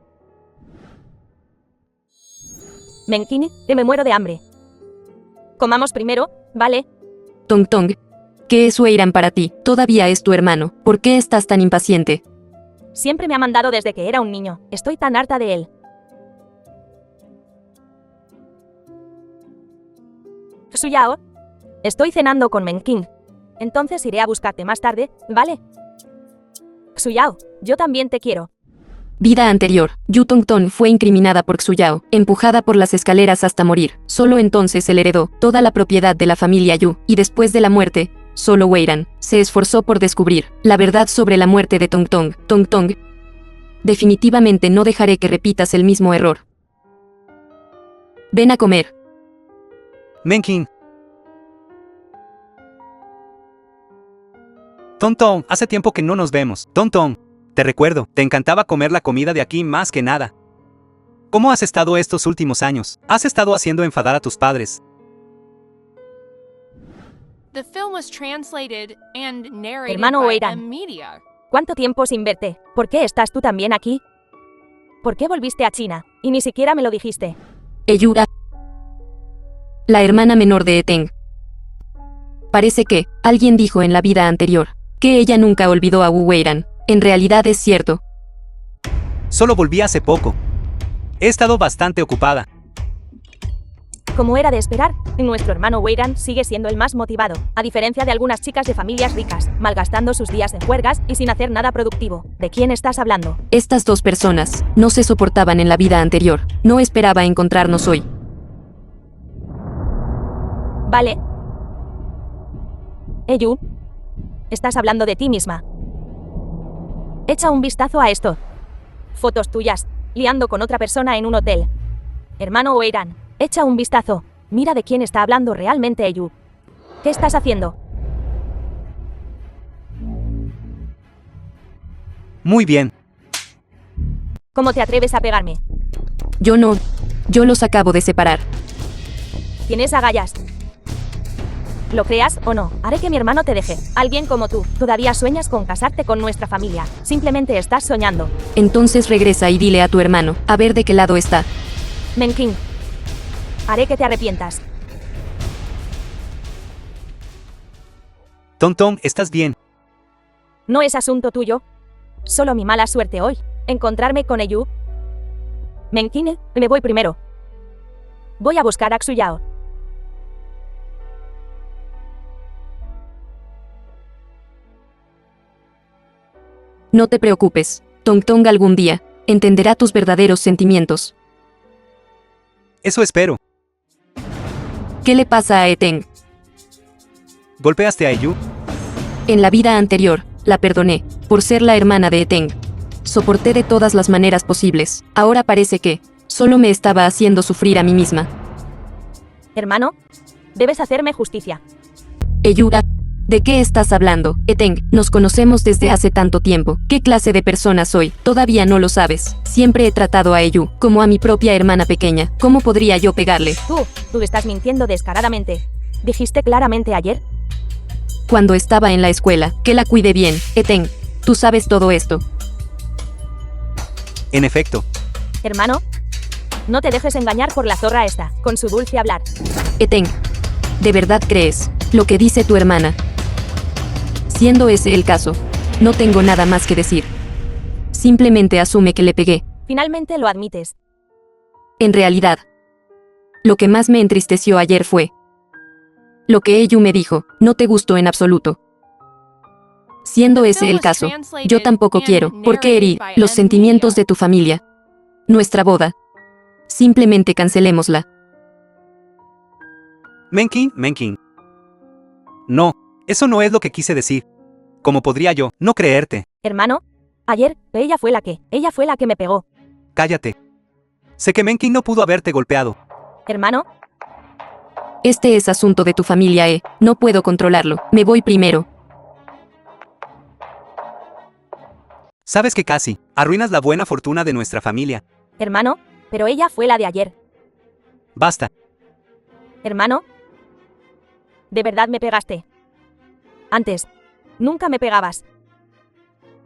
Menkini, que me muero de hambre. Comamos primero, ¿vale? Tong Tong. ¿Qué es Weiran para ti? Todavía es tu hermano. ¿Por qué estás tan impaciente? Siempre me ha mandado desde que era un niño. Estoy tan harta de él. Xuyao, estoy cenando con Menking. Entonces iré a buscarte más tarde, ¿vale? Xuyao, yo también te quiero. Vida anterior, Yu Tongtong fue incriminada por Xuyao, empujada por las escaleras hasta morir. Solo entonces él heredó toda la propiedad de la familia Yu, y después de la muerte, solo Weiran se esforzó por descubrir la verdad sobre la muerte de Tongtong. Tongtong, definitivamente no dejaré que repitas el mismo error. Ven a comer. Menking. Tongtong, hace tiempo que no nos vemos. Tongtong, te recuerdo, te encantaba comer la comida de aquí más que nada. ¿Cómo has estado estos últimos años? ¿Has estado haciendo enfadar a tus padres? The film was translated and narrated Hermano by Weiran. Media. ¿Cuánto tiempo sin verte? ¿Por qué estás tú también aquí? ¿Por qué volviste a China? Y ni siquiera me lo dijiste. Eyura, la hermana menor de Eteng. Parece que alguien dijo en la vida anterior que ella nunca olvidó a Wu Weiran. En realidad es cierto. Solo volví hace poco. He estado bastante ocupada. Como era de esperar, nuestro hermano Weiran sigue siendo el más motivado, a diferencia de algunas chicas de familias ricas, malgastando sus días en juergas y sin hacer nada productivo. ¿De quién estás hablando? Estas dos personas no se soportaban en la vida anterior. No esperaba encontrarnos hoy. Vale. Yu, estás hablando de ti misma. Echa un vistazo a esto. Fotos tuyas, liando con otra persona en un hotel. Hermano Weiran, echa un vistazo. Mira de quién está hablando realmente Yu. ¿Qué estás haciendo? Muy bien. ¿Cómo te atreves a pegarme? Yo no. Yo los acabo de separar. ¿Tienes agallas? Lo creas o no, haré que mi hermano te deje. Alguien como tú, todavía sueñas con casarte con nuestra familia. Simplemente estás soñando. Entonces regresa y dile a tu hermano, a ver de qué lado está. Menking, haré que te arrepientas. Tongtong, ¿estás bien? No es asunto tuyo. Solo mi mala suerte hoy. Encontrarme con Yu. Menking, me voy primero. Voy a buscar a Xuyao. No te preocupes. Tongtong algún día entenderá tus verdaderos sentimientos. Eso espero. ¿Qué le pasa a Eteng? ¿Golpeaste a Yu? En la vida anterior, la perdoné, por ser la hermana de Eteng. Soporté de todas las maneras posibles. Ahora parece que solo me estaba haciendo sufrir a mí misma. Hermano, debes hacerme justicia. Eyura, ¿de qué estás hablando? Eteng, nos conocemos desde hace tanto tiempo. ¿Qué clase de persona soy? Todavía no lo sabes. Siempre he tratado a Yu como a mi propia hermana pequeña. ¿Cómo podría yo pegarle? Tú estás mintiendo descaradamente. Dijiste claramente ayer. Cuando estaba en la escuela, que la cuide bien. Eteng, tú sabes todo esto. En efecto. Hermano, no te dejes engañar por la zorra esta, con su dulce hablar. Eteng, ¿de verdad crees lo que dice tu hermana? Siendo ese el caso, no tengo nada más que decir. Simplemente asume que le pegué. Finalmente lo admites. En realidad, lo que más me entristeció ayer fue lo que Yu me dijo, no te gustó en absoluto. Siendo ese el caso, yo tampoco quiero, porque herí los sentimientos de tu familia. Nuestra boda. Simplemente cancelémosla. Menking. No, eso no es lo que quise decir. ¿Cómo podría yo no creerte? Hermano, ayer, ella fue la que me pegó. Cállate. Sé que Menking no pudo haberte golpeado. Hermano, Este es asunto de tu familia, no puedo controlarlo. Me voy primero. Sabes que casi arruinas la buena fortuna de nuestra familia. hermano, pero ella fue la de ayer. Basta. Hermano, ¿de verdad me pegaste? Antes, nunca me pegabas.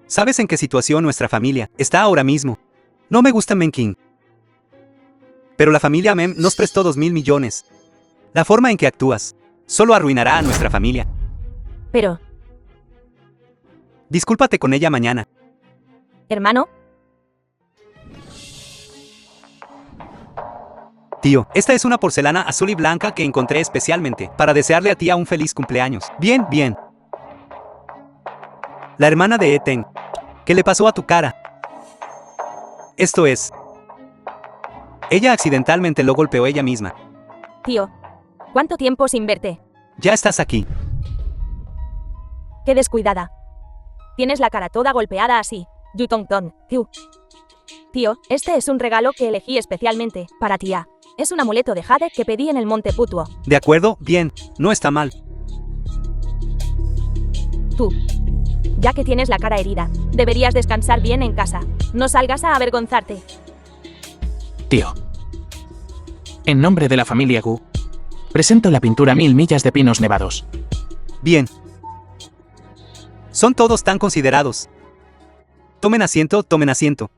¿Sabes en qué situación nuestra familia está ahora mismo? No me gusta Menking. Pero la familia Mem nos prestó 2.000 millones. La forma en que actúas solo arruinará a nuestra familia. Pero, Discúlpate con ella mañana. hermano, Tío, esta es una porcelana azul y blanca que encontré especialmente para desearle a tía un feliz cumpleaños. Bien, bien. La hermana de Eteng. ¿Qué le pasó a tu cara? Esto es... Ella accidentalmente lo golpeó ella misma. Tío, ¿cuánto tiempo sin verte? Ya estás aquí. Qué descuidada. Tienes la cara toda golpeada así. Yu Tong Tong, Q. Tío, este es un regalo que elegí especialmente para tía. Es un amuleto de jade que pedí en el Monte Putuo. De acuerdo, bien. No está mal. Tú, ya que tienes la cara herida, deberías descansar bien en casa. No salgas a avergonzarte. Tío. En nombre de la familia Gu, presento la pintura 1000 millas de pinos nevados. Bien. Son todos tan considerados. Tomen asiento, tomen asiento.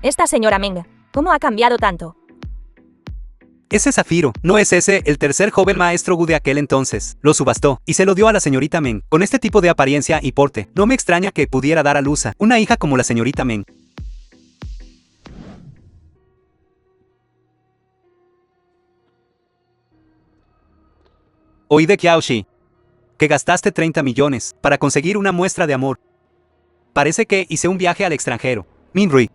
Esta señora Meng, ¿cómo ha cambiado tanto? Ese zafiro, ¿no es ese el tercer joven maestro Gu de aquel entonces? Lo subastó y se lo dio a la señorita Meng. Con este tipo de apariencia y porte, no me extraña que pudiera dar a luz a una hija como la señorita Meng. Oí de Qiaoshi que gastaste 30 millones para conseguir una muestra de amor. Parece que hice un viaje al extranjero. Minrui,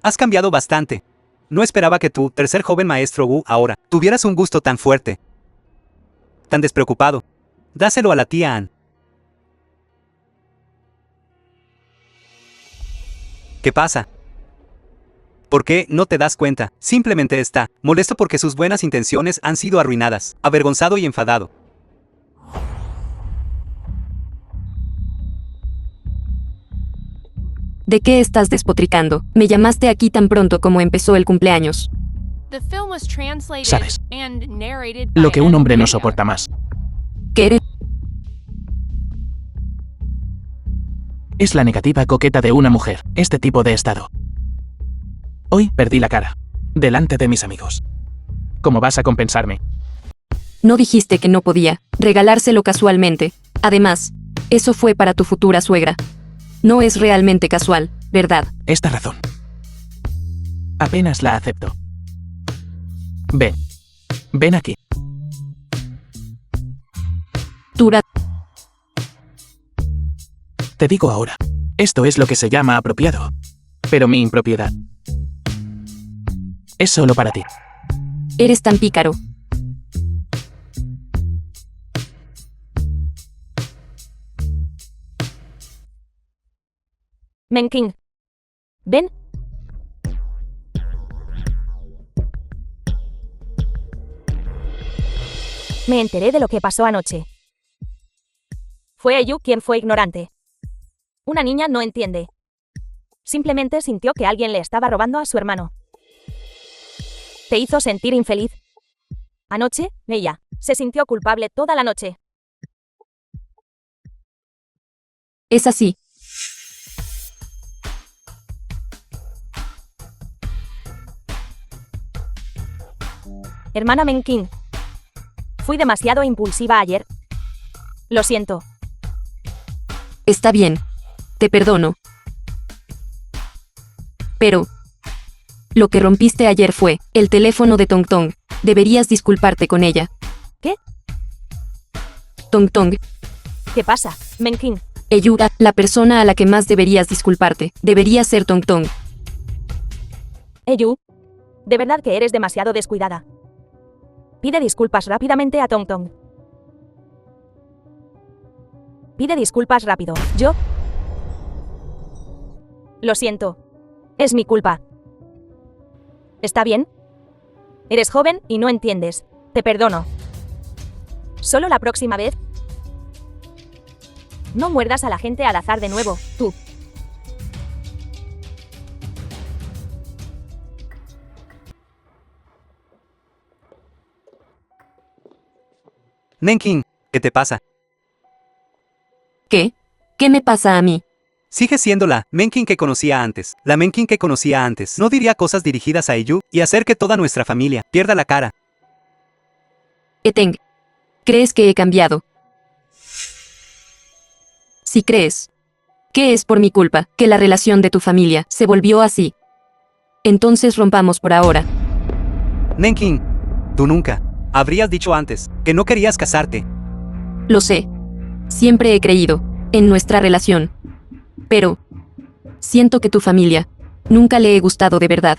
has cambiado bastante. No esperaba que tú, tercer joven maestro Gu, ahora, tuvieras un gusto tan fuerte. Tan despreocupado. Dáselo a la tía Ann. ¿Qué pasa? ¿Por qué no te das cuenta? Simplemente está molesto porque sus buenas intenciones han sido arruinadas, avergonzado y enfadado. ¿De qué estás despotricando? Me llamaste aquí tan pronto como empezó el cumpleaños. The film was translated ¿Sabes? and narrated by Lo que un hombre no Ann soporta más ¿Qué eres? es la negativa coqueta de una mujer, este tipo de estado. Hoy perdí la cara, delante de mis amigos. ¿Cómo vas a compensarme? No dijiste que no podía regalárselo casualmente. Además, eso fue para tu futura suegra. No es realmente casual, ¿verdad? Esta razón. Apenas la acepto. Ven. Ven aquí. Tura, Te digo ahora. Esto es lo que se llama apropiado. Pero mi impropiedad es solo para ti. eres tan pícaro. Meng King. Ven. Me enteré de lo que pasó anoche. Fue Yu quien fue ignorante. Una niña no entiende. Simplemente sintió que alguien le estaba robando a su hermano. ¿Te hizo sentir infeliz? Anoche, ella se sintió culpable toda la noche. Es así. Hermana Meng King. Fui demasiado impulsiva ayer. Lo siento. Está bien. Te perdono. Pero... lo que rompiste ayer fue el teléfono de Tong Tong. Deberías disculparte con ella. ¿Qué? Tong Tong, ¿Qué pasa, Meng King? Eyura, la persona a la que más deberías disculparte, debería ser Tong Tong. Yu, de verdad que eres demasiado descuidada. Pide disculpas rápidamente a Tong Tong. Pide disculpas rápido. Yo... Lo siento. Es mi culpa. ¿Está bien? Eres joven y no entiendes. Te perdono. Solo la próxima vez. No muerdas a la gente al azar de nuevo, tú. Menkin, ¿qué te pasa? ¿Qué? ¿Qué me pasa a mí? Sigue siendo la Menkin que conocía antes. La Menkin que conocía antes. No diría cosas dirigidas a Yu y hacer que toda nuestra familia pierda la cara. Eteng, ¿crees que he cambiado? Si crees que es por mi culpa que la relación de tu familia se volvió así. Entonces rompamos por ahora. Nenking, tú nunca habrías dicho antes que no querías casarte. Lo sé. Siempre he creído en nuestra relación. Pero siento que tu familia nunca le he gustado de verdad.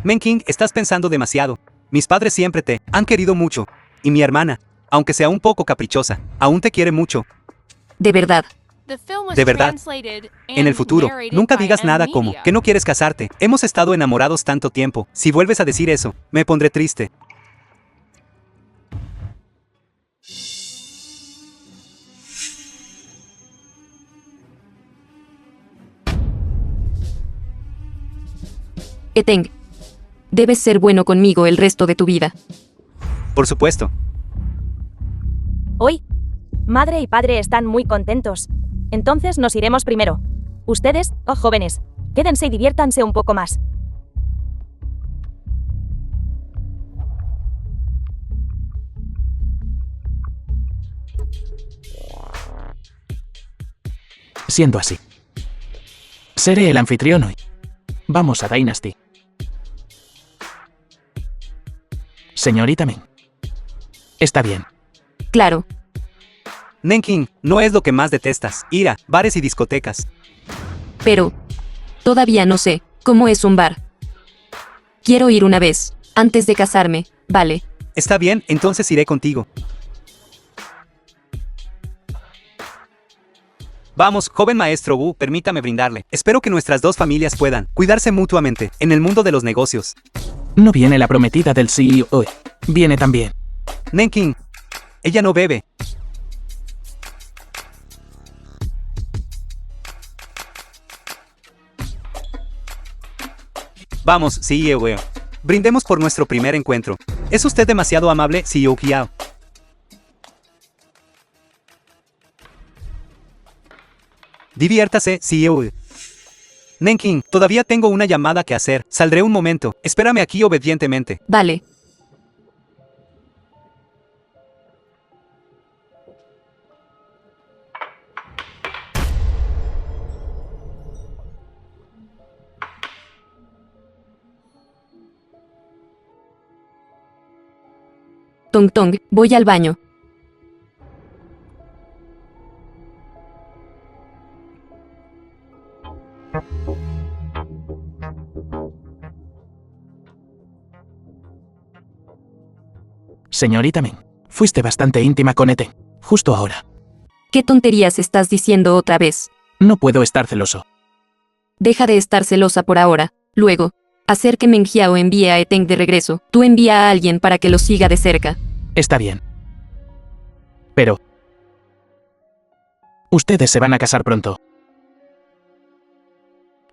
Nenking, estás pensando demasiado. Mis padres siempre te han querido mucho. Y mi hermana, aunque sea un poco caprichosa, aún te quiere mucho. De verdad. The film was De verdad. translated En el and futuro, narrated nunca by digas M nada como Media. que no quieres casarte. Hemos estado enamorados tanto tiempo. Si vuelves a decir eso, me pondré triste. Eteng. Debes ser bueno conmigo el resto de tu vida. Por supuesto. Hoy, madre y padre están muy contentos. Entonces nos iremos primero. Ustedes, oh jóvenes, quédense y diviértanse un poco más. Siendo así, seré el anfitrión hoy. Vamos a Dynasty. Señorita Meng. Está bien. Claro. Nenking, no es lo que más detestas. Ir a bares y discotecas. Pero todavía no sé cómo es un bar. Quiero ir una vez, antes de casarme, ¿vale? Está bien, entonces iré contigo. Vamos, joven maestro Wu, permítame brindarle. Espero que nuestras dos familias puedan cuidarse mutuamente en el mundo de los negocios. No viene la prometida del CEO hoy. Viene también. Nenking, ella no bebe. Vamos, CEO. Brindemos por nuestro primer encuentro. Es usted demasiado amable, CEO Kiao. Diviértase, CEO. Nenking, todavía tengo una llamada que hacer. Saldré un momento. Espérame aquí obedientemente. Vale. Tong Tong, voy al baño. Señorita Meng, fuiste bastante íntima con Eteng. Justo ahora. ¿Qué tonterías estás diciendo otra vez? No puedo estar celoso. Deja de estar celosa por ahora. Luego, hacer que Meng Jiao envíe a Eteng de regreso. Tú envía a alguien para que lo siga de cerca. Está bien. Pero... ustedes se van a casar pronto.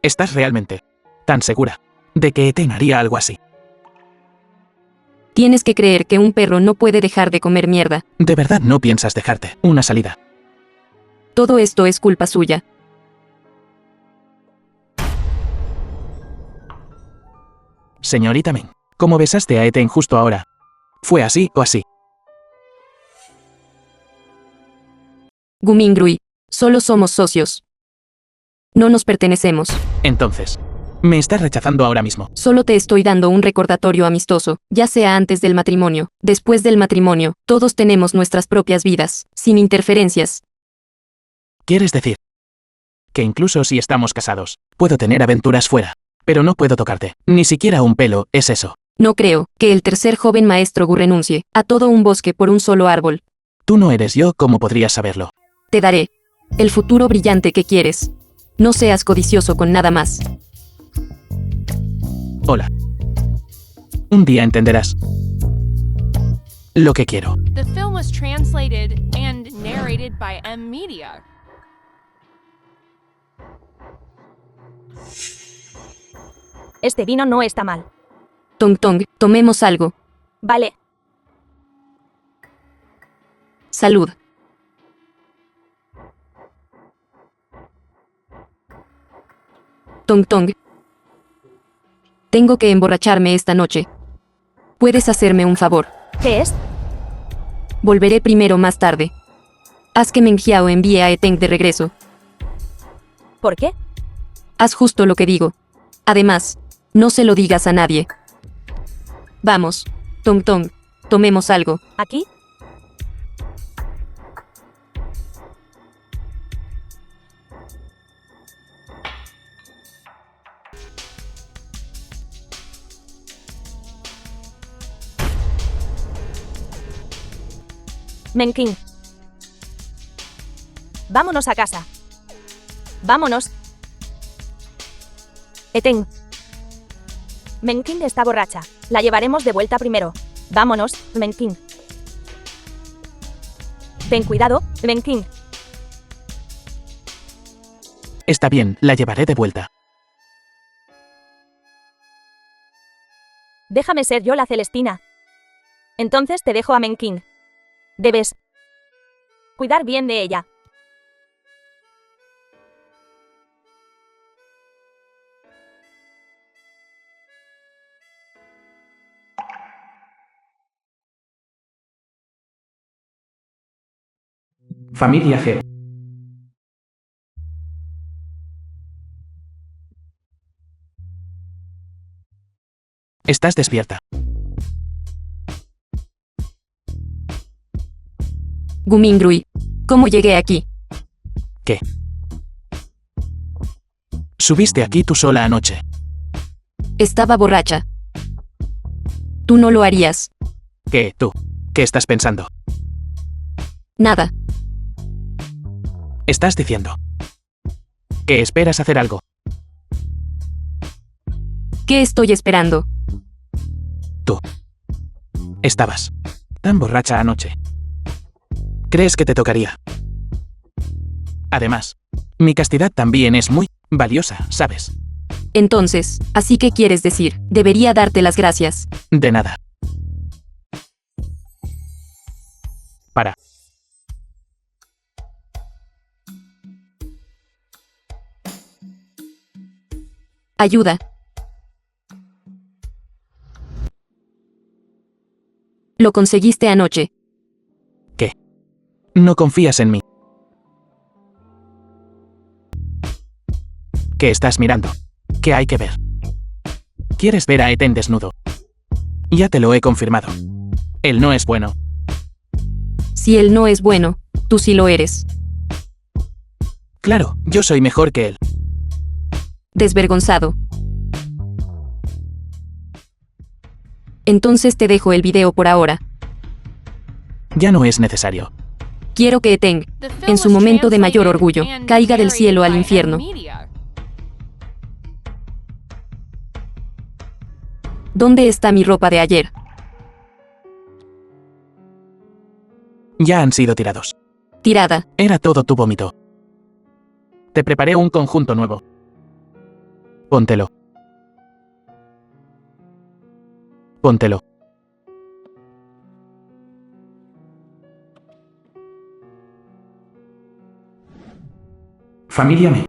¿Estás realmente tan segura de que Eteng haría algo así? Tienes que creer que un perro no puede dejar de comer mierda. ¿De verdad no piensas dejarte una salida? Todo esto es culpa suya. Señorita Meng, ¿cómo besaste a Eteng justo ahora? ¿Fue así o así? Gumingrui, solo somos socios. No nos pertenecemos. Entonces, me estás rechazando ahora mismo. Solo te estoy dando un recordatorio amistoso, ya sea antes del matrimonio, después del matrimonio, todos tenemos nuestras propias vidas, sin interferencias. ¿Quieres decir que incluso si estamos casados, puedo tener aventuras fuera, pero no puedo tocarte, ni siquiera un pelo, es eso? No creo que el tercer joven maestro Gu renuncie a todo un bosque por un solo árbol. Tú no eres yo, ¿cómo podrías saberlo? Te daré el futuro brillante que quieres. No seas codicioso con nada más. Hola. Un día entenderás lo que quiero. The film was translated and narrated by M Media. Este vino no está mal. Tong Tong, tomemos algo. Vale. Salud. Tong Tong. Tengo que emborracharme esta noche. ¿Puedes hacerme un favor? ¿Qué es? Volveré primero más tarde. Haz que Meng Jiao envíe a Eteng de regreso. ¿Por qué? Haz justo lo que digo. Además, no se lo digas a nadie. Vamos, Tong Tong, tomemos algo. ¿Aquí? Menking. Vámonos a casa. Vámonos. Eteng. Menking está borracha. La llevaremos de vuelta primero. Vámonos, Menking. Ten cuidado, Menking. Está bien, la llevaré de vuelta. Déjame ser yo la Celestina. Entonces te dejo a Menking. Debes cuidar bien de ella. Familia Geo. Estás despierta. Gumingrui, ¿cómo llegué aquí? ¿Qué? Subiste aquí tú sola anoche. Estaba borracha. Tú no lo harías. ¿Qué, tú? ¿Qué estás pensando? Nada. Estás diciendo que esperas hacer algo. ¿Qué estoy esperando? Tú. Estabas tan borracha anoche. ¿Crees que te tocaría? Además, mi castidad también es muy valiosa, ¿sabes? Entonces, ¿así qué quieres decir? Debería darte las gracias. De nada. Para. Ayuda. Lo conseguiste anoche. ¿Qué? No confías en mí. ¿Qué estás mirando? ¿Qué hay que ver? ¿Quieres ver a Eten desnudo? Ya te lo he confirmado. Él no es bueno. Si él no es bueno, tú sí lo eres. Claro, yo soy mejor que él. Desvergonzado. Entonces te dejo el video por ahora. Ya no es necesario. Quiero que Eteng, The film en su was momento de mayor translated orgullo, and caiga del cielo al narrated by infierno. Media. ¿Dónde está mi ropa de ayer? Ya han sido tirados. Tirada. Era todo tu vómito. Te preparé un conjunto nuevo. Póntelo. Póntelo. Familia me.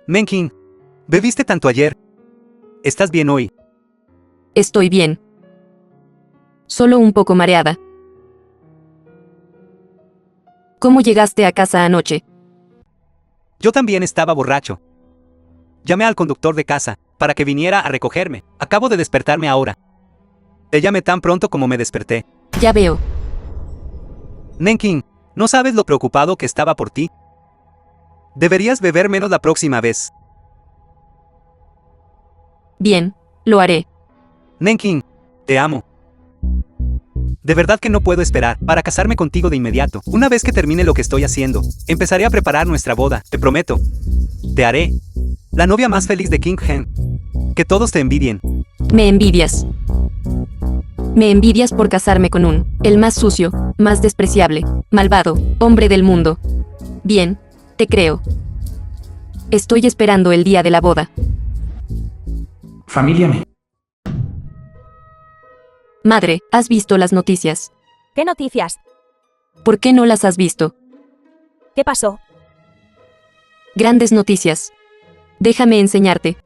Menking, bebiste tanto ayer. ¿Estás bien hoy? Estoy bien. Solo un poco mareada. ¿Cómo llegaste a casa anoche? Yo también estaba borracho. Llamé al conductor de casa para que viniera a recogerme. Acabo de despertarme ahora. Te llamé tan pronto como me desperté. Ya veo. Menking, ¿no sabes lo preocupado que estaba por ti? Deberías beber menos la próxima vez. Bien, lo haré. Menking, te amo. De verdad que no puedo esperar para casarme contigo de inmediato. Una vez que termine lo que estoy haciendo, empezaré a preparar nuestra boda, te prometo. Te haré la novia más feliz de King Hen. Que todos te envidien. Me envidias. Me envidias por casarme con el más sucio, más despreciable, malvado, hombre del mundo. Bien, te creo. Estoy esperando el día de la boda. Familia me. Madre, ¿has visto las noticias? ¿Qué noticias? ¿Por qué no las has visto? ¿Qué pasó? Grandes noticias. Déjame enseñarte.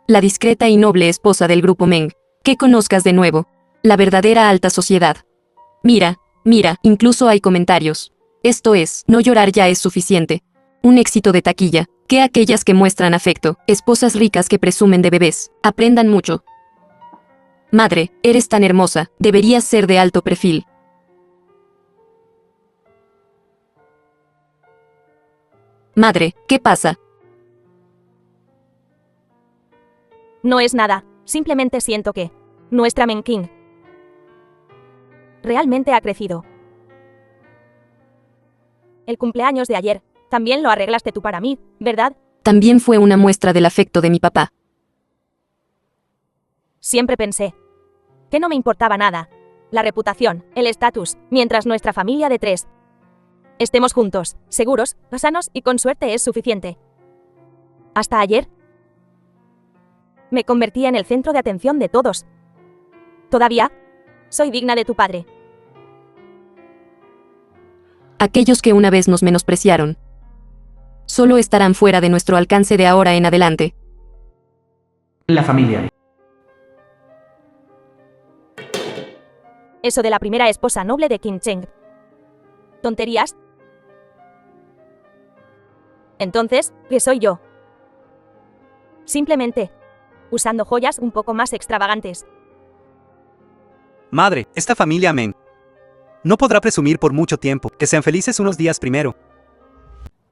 La discreta y noble esposa del grupo Meng, que conozcas de nuevo. La verdadera alta sociedad. Mira, Mira, incluso hay comentarios. Esto es, no llorar ya es suficiente. Un éxito de taquilla. Que aquellas que muestran afecto, esposas ricas que presumen de bebés, aprendan mucho. Madre, eres tan hermosa, deberías ser de alto perfil. Madre, ¿qué pasa? No es nada, simplemente siento que nuestra Menking realmente ha crecido. El cumpleaños de ayer, también lo arreglaste tú para mí, ¿verdad? También fue una muestra del afecto de mi papá. Siempre pensé que no me importaba nada. La reputación, el estatus, mientras nuestra familia de 3 estemos juntos, seguros, sanos y con suerte es suficiente. Hasta ayer me convertí en el centro de atención de todos. Todavía soy digna de tu padre. Aquellos que una vez nos menospreciaron solo estarán fuera de nuestro alcance de ahora en adelante. La familia. Eso de la primera esposa noble de Kim Cheng. ¿Tonterías? Entonces, ¿qué soy yo? Simplemente usando joyas un poco más extravagantes. Madre, esta familia Meng no podrá presumir por mucho tiempo. Que sean felices unos días primero.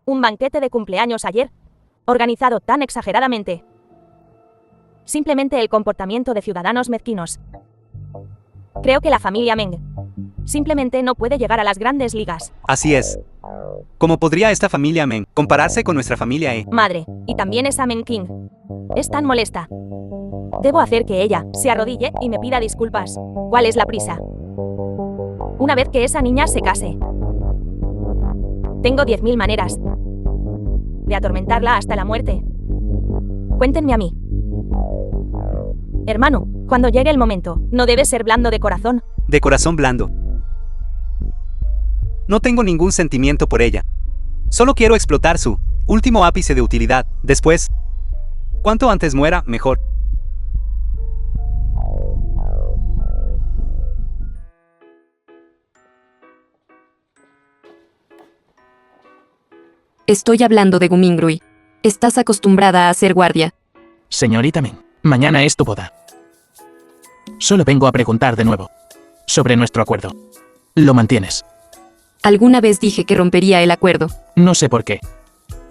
Un banquete de cumpleaños ayer, organizado tan exageradamente. Simplemente el comportamiento de ciudadanos mezquinos. Creo que la familia Meng simplemente no puede llegar a las grandes ligas. Así es. ¿Cómo podría esta familia Meng compararse con nuestra familia E? Madre, y también esa Menking es tan molesta. Debo hacer que ella se arrodille y me pida disculpas. ¿Cuál es la prisa? Una vez que esa niña se case. Tengo 10.000 maneras de atormentarla hasta la muerte. Cuéntenme a mí. Hermano, cuando llegue el momento, no debes ser blando de corazón. De corazón blando. No tengo ningún sentimiento por ella. Solo quiero explotar su último ápice de utilidad. Después, cuanto antes muera, mejor. Estoy hablando de Gumingrui. Estás acostumbrada a hacer guardia. Señorita Meng, mañana es tu boda. Solo vengo a preguntar de nuevo sobre nuestro acuerdo. ¿Lo mantienes? Alguna vez dije que rompería el acuerdo. No sé por qué,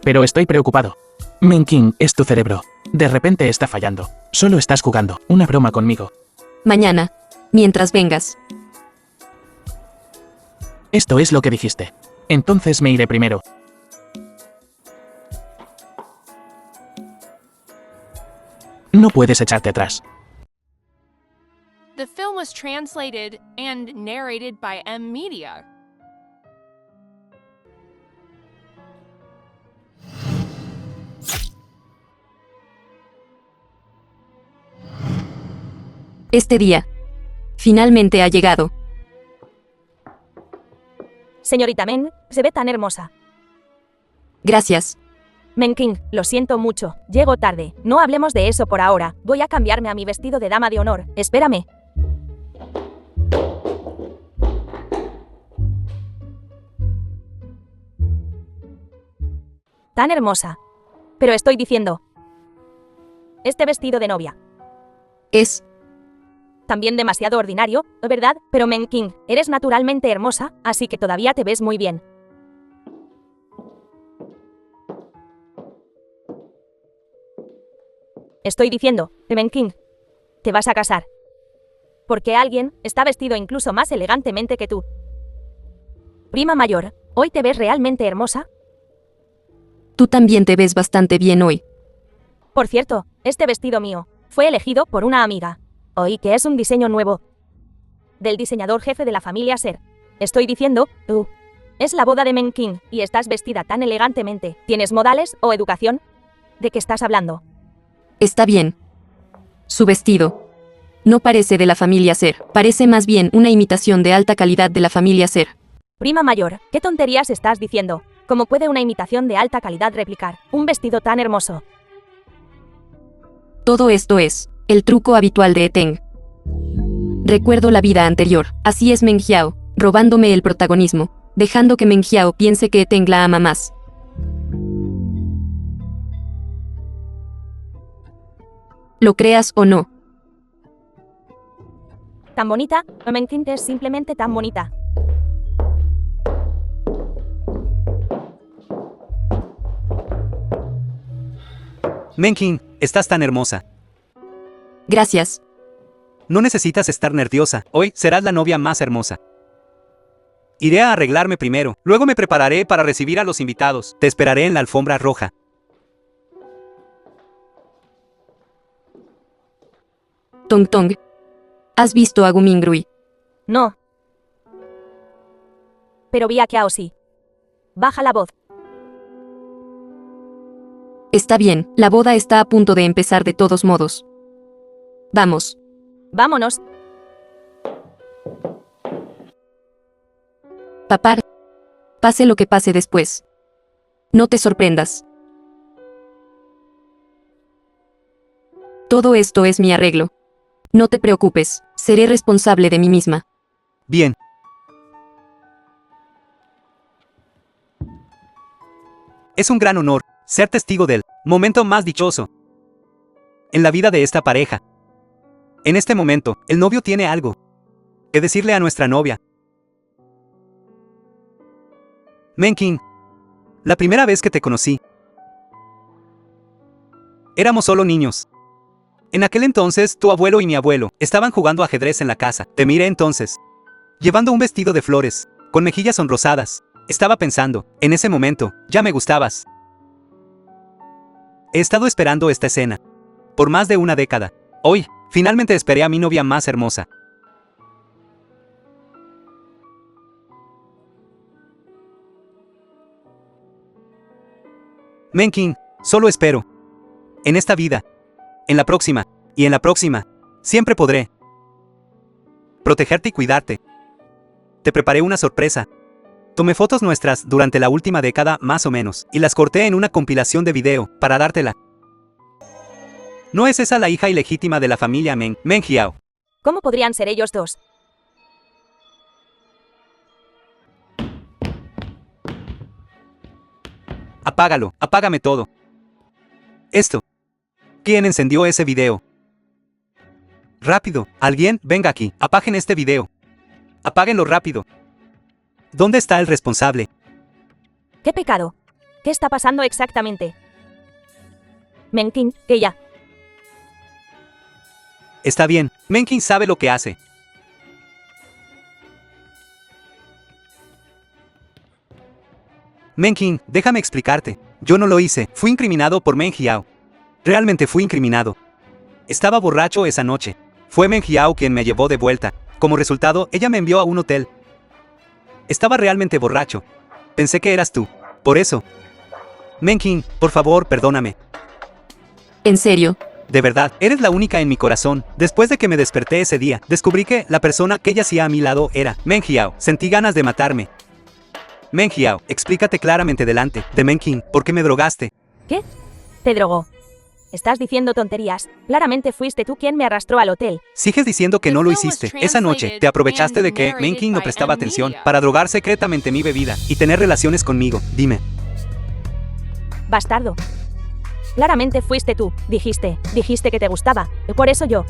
pero estoy preocupado. Menking es tu cerebro. De repente está fallando. Solo estás jugando una broma conmigo. Mañana, mientras vengas. Esto es lo que dijiste. Entonces me iré primero. No puedes echarte atrás. The film was translated and narrated by M Media. Este día finalmente ha llegado. Señorita Meng, se ve tan hermosa. Gracias. Menking, lo siento mucho, llego tarde. No hablemos de eso por ahora. Voy a cambiarme a mi vestido de dama de honor. Espérame. Tan hermosa. Pero estoy diciendo, este vestido de novia, Es también demasiado ordinario, ¿verdad? Pero Menking, eres naturalmente hermosa, así que todavía te ves muy bien. Estoy diciendo, Menking, te vas a casar. Porque alguien está vestido incluso más elegantemente que tú. Prima mayor, ¿hoy te ves realmente hermosa? Tú también te ves bastante bien hoy. Por cierto, este vestido mío fue elegido por una amiga. Oí que es un diseño nuevo del diseñador jefe de la familia Ser. Estoy diciendo, es la boda de Menking y estás vestida tan elegantemente. ¿Tienes modales o educación? ¿De qué estás hablando? Está bien. Su vestido no parece de la familia Ser, parece más bien una imitación de alta calidad de la familia Ser. Prima mayor, ¿qué tonterías estás diciendo? ¿Cómo puede una imitación de alta calidad replicar un vestido tan hermoso? Todo esto es el truco habitual de Eteng. Recuerdo la vida anterior, así es Meng Jiao. robándome el protagonismo, dejando que Meng Jiao piense que Eteng la ama más. Lo creas o no. Tan bonita, Mengqin es simplemente tan bonita. Mengqin, estás tan hermosa. Gracias. No necesitas estar nerviosa, hoy serás la novia más hermosa. Iré a arreglarme primero, luego me prepararé para recibir a los invitados. Te esperaré en la alfombra roja. Tong Tong. ¿Has visto a Gu Mingrui? No. Pero vi a Kiao sí. Baja la voz. Está bien, la boda está a punto de empezar de todos modos. Vamos. Vámonos. Papá. Pase lo que pase después. No te sorprendas. Todo esto es mi arreglo. No te preocupes, seré responsable de mí misma. Bien. Es un gran honor ser testigo del momento más dichoso en la vida de esta pareja. En este momento, el novio tiene algo que decirle a nuestra novia. Mengqin, la primera vez que te conocí, éramos solo niños. En aquel entonces, tu abuelo y mi abuelo estaban jugando ajedrez en la casa. Te miré entonces, llevando un vestido de flores, con mejillas sonrosadas. Estaba pensando, en ese momento, ya me gustabas. He estado esperando esta escena por más de una década. Hoy, finalmente esperé a mi novia más hermosa. Mengqin, solo espero. En esta vida, en la próxima, y en la próxima, siempre podré protegerte y cuidarte. Te preparé una sorpresa. Tomé fotos nuestras durante la última década más o menos, y las corté en una compilación de video, para dártela. ¿No es esa la hija ilegítima de la familia Meng Jiao? ¿Cómo podrían ser ellos dos? Apágalo, apágame todo. Esto. ¿Quién encendió ese video? Rápido, alguien, venga aquí, apaguen este video. Apáguenlo rápido. ¿Dónde está el responsable? ¿Qué pecado? ¿Qué está pasando exactamente? Mengqin, que ya. Está bien, Mengqin sabe lo que hace. Mengqin, déjame explicarte. Yo no lo hice, fui incriminado por Meng Jiao. Realmente fui incriminado. Estaba borracho esa noche. Fue Meng Jiao quien me llevó de vuelta. Como resultado, ella me envió a un hotel. Estaba realmente borracho. Pensé que eras tú. Por eso. Mengqin, por favor, perdóname. ¿En serio? De verdad, eres la única en mi corazón. Después de que me desperté ese día, descubrí que la persona que yacía a mi lado era Meng Jiao. Sentí ganas de matarme. Meng Jiao, explícate claramente delante de Mengqin, ¿por qué me drogaste? ¿Qué? ¿Te drogó? Estás diciendo tonterías. Claramente fuiste tú quien me arrastró al hotel. Sigues diciendo que no lo hiciste. Esa noche, te aprovechaste de que Mengqin no prestaba atención para drogar secretamente mi bebida y tener relaciones conmigo. Dime. Bastardo. Claramente fuiste tú. Dijiste que te gustaba. Por eso yo.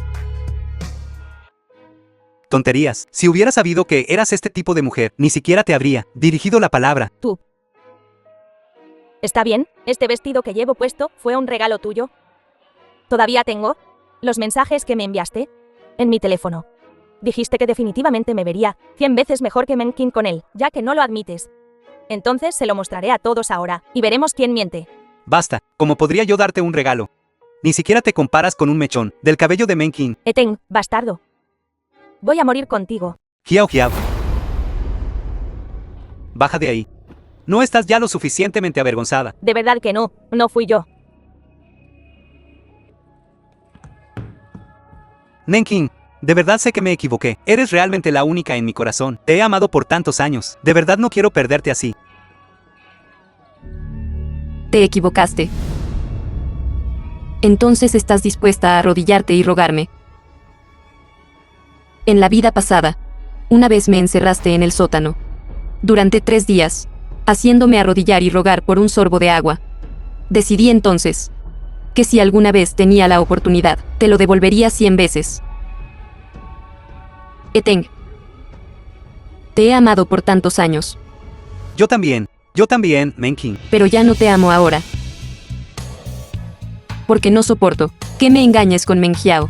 Tonterías. Si hubiera sabido que eras este tipo de mujer, ni siquiera te habría dirigido la palabra. Tú. ¿Está bien? ¿Este vestido que llevo puesto fue un regalo tuyo? Todavía tengo los mensajes que me enviaste en mi teléfono. Dijiste que definitivamente me vería 100 veces mejor que Mengqin con él, ya que no lo admites. Entonces se lo mostraré a todos ahora, y veremos quién miente. Basta, ¿cómo podría yo darte un regalo? Ni siquiera te comparas con un mechón del cabello de Mengqin. Eteng, bastardo. Voy a morir contigo. Jiao. Baja de ahí. No estás ya lo suficientemente avergonzada. De verdad que no fui yo. Mengqin, de verdad sé que me equivoqué. Eres realmente la única en mi corazón. Te he amado por tantos años. De verdad no quiero perderte así. Te equivocaste. Entonces estás dispuesta a arrodillarte y rogarme. En la vida pasada, Una vez me encerraste en el sótano. Durante 3 días, haciéndome arrodillar y rogar por un sorbo de agua. Decidí entonces que si alguna vez tenía la oportunidad, te lo devolvería 100 veces. Eteng. Te he amado por tantos años, Yo también, Menking. pero ya no te amo ahora. Porque no soporto que me engañes con Meng Jiao.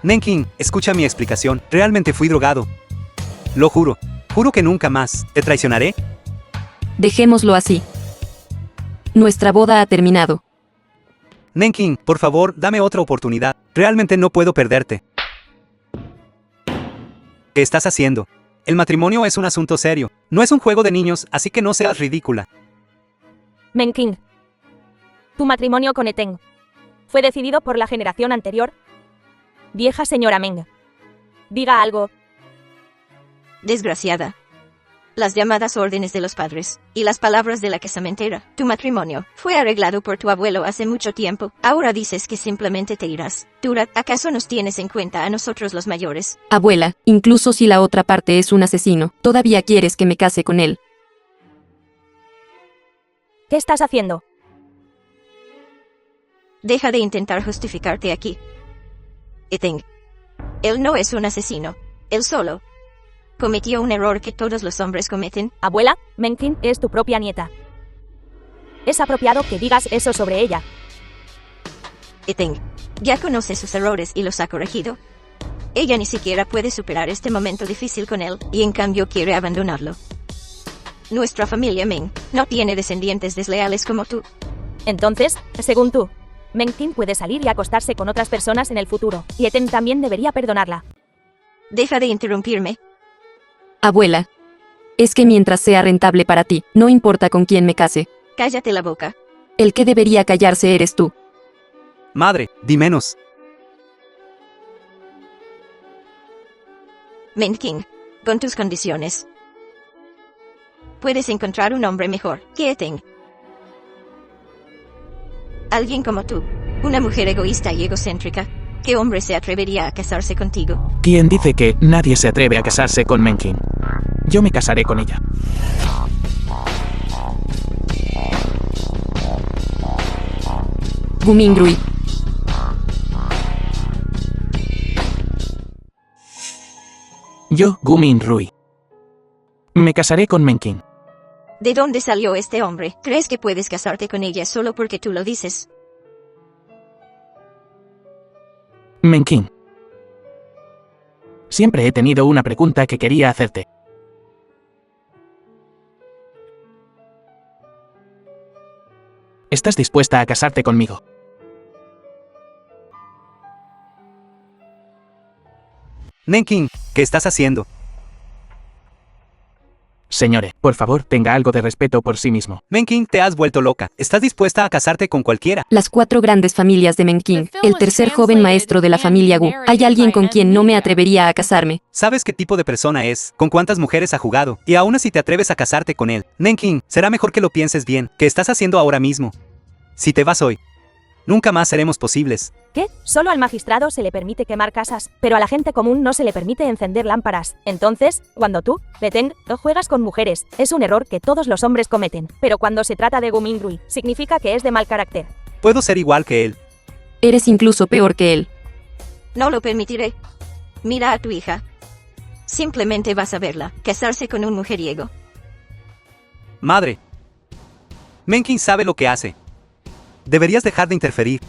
Menking, escucha mi explicación. Realmente fui drogado. Lo juro. Juro que nunca más te traicionaré. Dejémoslo así. Nuestra boda ha terminado. Menking, por favor, dame otra oportunidad. Realmente no puedo perderte. ¿Qué estás haciendo? El matrimonio es un asunto serio. No es un juego de niños, así que no seas ridícula. Menking. Tu matrimonio con Eteng fue decidido por la generación anterior. Vieja señora Meng. Diga algo. Desgraciada. Las llamadas órdenes de los padres, y las palabras de la casamentera. Tu matrimonio fue arreglado por tu abuelo hace mucho tiempo. Ahora dices que simplemente te irás. Dura, ¿acaso nos tienes en cuenta a nosotros los mayores? Abuela, incluso si la otra parte es un asesino, todavía quieres que me case con él. ¿Qué estás haciendo? Deja de intentar justificarte aquí. Eteng. Él no es un asesino. Él solo cometió un error que todos los hombres cometen. Abuela, Menking es tu propia nieta. Es apropiado que digas eso sobre ella. Eteng. Ya conoce sus errores y los ha corregido. Ella ni siquiera puede superar este momento difícil con él, y en cambio quiere abandonarlo. Nuestra familia Meng no tiene descendientes desleales como tú. Entonces, según tú, Menking puede salir y acostarse con otras personas en el futuro, y Eteng también debería perdonarla. Deja de interrumpirme. Abuela, es que mientras sea rentable para ti, no importa con quién me case. Cállate la boca. El que debería callarse eres tú. Madre, di menos. Menking, con tus condiciones, puedes encontrar un hombre mejor que Eteng. Alguien como tú, una mujer egoísta y egocéntrica. ¿Qué hombre se atrevería a casarse contigo? ¿Quién dice que nadie se atreve a casarse con Menking? Yo me casaré con ella. Gumingrui. Yo, Gumin Rui. Me casaré con Menking. ¿De dónde salió este hombre? ¿Crees que puedes casarte con ella solo porque tú lo dices? Menking. Siempre he tenido una pregunta que quería hacerte. ¿Estás dispuesta a casarte conmigo? Menking, ¿qué estás haciendo? Señore, por favor, tenga algo de respeto por sí mismo. Menking, te has vuelto loca. ¿Estás dispuesta a casarte con cualquiera? Las 4 grandes familias de Menking, el tercer joven maestro de la familia Gu. Hay alguien con quien no me atrevería a casarme. ¿Sabes qué tipo de persona es? ¿Con cuántas mujeres ha jugado? Y aún así te atreves a casarte con él. Menking, será mejor que lo pienses bien. ¿Qué estás haciendo ahora mismo? Si te vas hoy, nunca más seremos posibles. ¿Qué? Solo al magistrado se le permite quemar casas, pero a la gente común no se le permite encender lámparas. Entonces, cuando tú, Eteng, juegas con mujeres, es un error que todos los hombres cometen. Pero cuando se trata de Gumingrui, significa que es de mal carácter. Puedo ser igual que él. Eres incluso peor que él. No lo permitiré. Mira a tu hija. Simplemente vas a verla casarse con un mujeriego. Madre. Menking sabe lo que hace. Deberías dejar de interferir.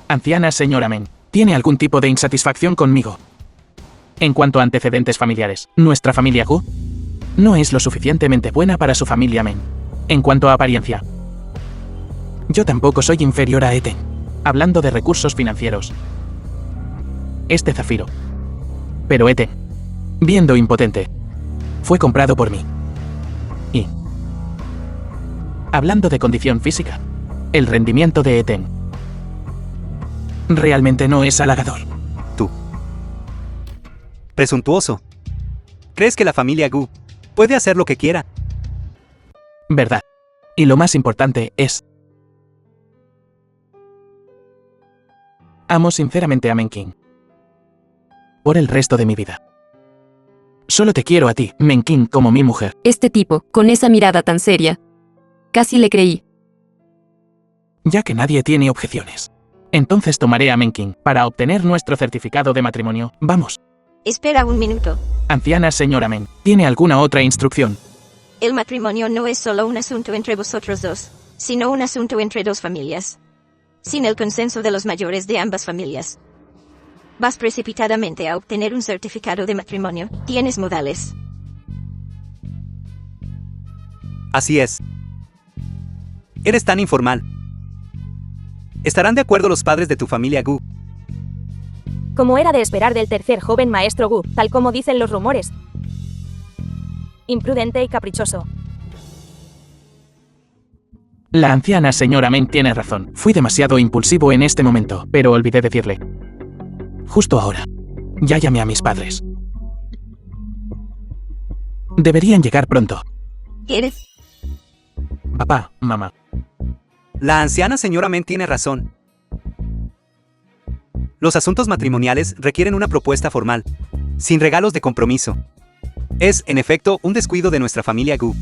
Anciana señora Men, ¿tiene algún tipo de insatisfacción conmigo? En cuanto a antecedentes familiares, nuestra familia Gu no es lo suficientemente buena para su familia Men. En cuanto a apariencia, yo tampoco soy inferior a Eteng. Hablando de recursos financieros, este zafiro. Pero Eteng, viendo impotente, fue comprado por mí. Y hablando de condición física, el rendimiento de Eteng realmente no es halagador. Tú. Presuntuoso. ¿Crees que la familia Gu puede hacer lo que quiera? Verdad. Y lo más importante es... amo sinceramente a Menking. por el resto de mi vida. Solo te quiero a ti, Menkin, como mi mujer. Este tipo, con esa mirada tan seria. Casi le creí. Ya que nadie tiene objeciones. Entonces tomaré a Menkin para obtener nuestro certificado de matrimonio. Vamos. Espera un minuto. Anciana señora Men, ¿tiene alguna otra instrucción? El matrimonio no es solo un asunto entre vosotros dos, sino un asunto entre dos familias. Sin el consenso de los mayores de ambas familias, vas precipitadamente a obtener un certificado de matrimonio. Tienes modales. Así es. Eres tan informal. ¿Estarán de acuerdo los padres de tu familia Gu? Como era de esperar del tercer joven maestro Gu, tal como dicen los rumores. Imprudente y caprichoso. La anciana señora Men tiene razón. Fui demasiado impulsivo en este momento, pero olvidé decirle. Justo ahora. Ya llamé a mis padres. Deberían llegar pronto. ¿Quieres? Papá, mamá. La anciana señora Men tiene razón. Los asuntos matrimoniales requieren una propuesta formal, sin regalos de compromiso. Es, en efecto, un descuido de nuestra familia Gu.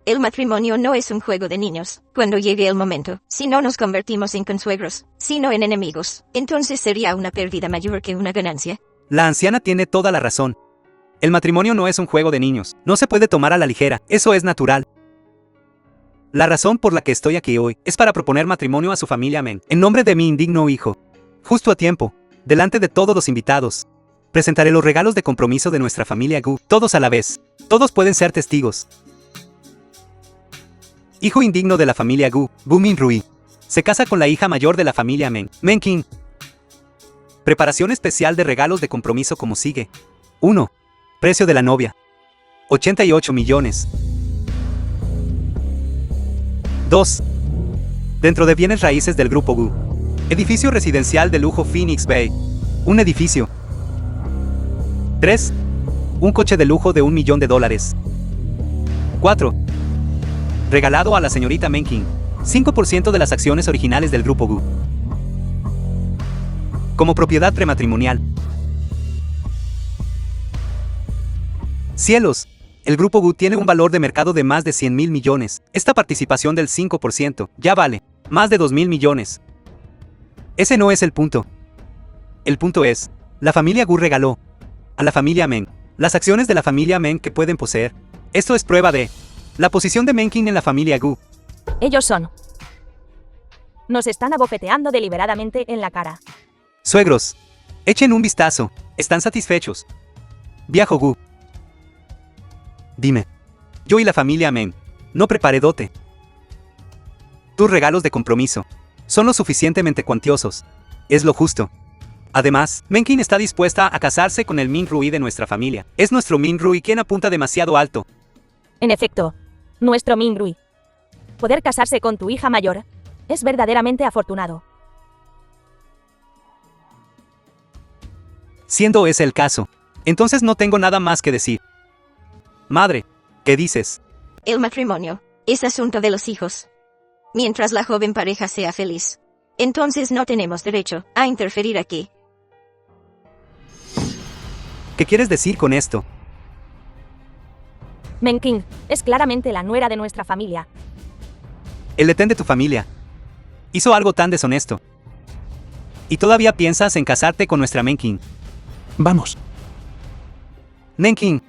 El matrimonio no es un juego de niños. Cuando llegue el momento, si no nos convertimos en consuegros, sino en enemigos, entonces sería una pérdida mayor que una ganancia. La anciana tiene toda la razón. El matrimonio no es un juego de niños. No se puede tomar a la ligera. Eso es natural. La razón por la que estoy aquí hoy es para proponer matrimonio a su familia Men, en nombre de mi indigno hijo. Justo a tiempo, delante de todos los invitados. Presentaré los regalos de compromiso de nuestra familia Gu, todos a la vez. Todos pueden ser testigos. Hijo indigno de la familia Gu, Gu Minrui, se casa con la hija mayor de la familia Men, Menkin. Preparación especial de regalos de compromiso como sigue. 1. Precio de la novia. 88 millones. 2. Dentro de bienes raíces del Grupo Gu. Edificio residencial de lujo Phoenix Bay. Un edificio. 3. Un coche de lujo de $1 millón. 4. Regalado a la señorita Menkin. 5% de las acciones originales del Grupo Gu. Como propiedad prematrimonial. Cielos. El Grupo Gu tiene un valor de mercado de más de 100.000 millones. Esta participación del 5% ya vale más de 2.000 millones. Ese no es el punto. El punto es, la familia Gu regaló a la familia Men las acciones de la familia Men que pueden poseer. Esto es prueba de la posición de Menkin en la familia Gu. Ellos son. Nos están abofeteando deliberadamente en la cara. Suegros, echen un vistazo. ¿Están satisfechos? Viejo Gu. Dime, yo y la familia Men no preparé dote. Tus regalos de compromiso son lo suficientemente cuantiosos. Es lo justo. Además, Menkin está dispuesta a casarse con el Min Rui de nuestra familia. Es nuestro Min Rui quien apunta demasiado alto. En efecto, nuestro Min Rui. Poder casarse con tu hija mayor es verdaderamente afortunado. Siendo ese el caso, entonces no tengo nada más que decir. Madre, ¿qué dices? El matrimonio es asunto de los hijos. Mientras la joven pareja sea feliz, entonces no tenemos derecho a interferir aquí. ¿Qué quieres decir con esto? Menkin es claramente la nuera de nuestra familia. El detén de tu familia hizo algo tan deshonesto. ¿Y todavía piensas en casarte con nuestra Menkin? Vamos. Menkin,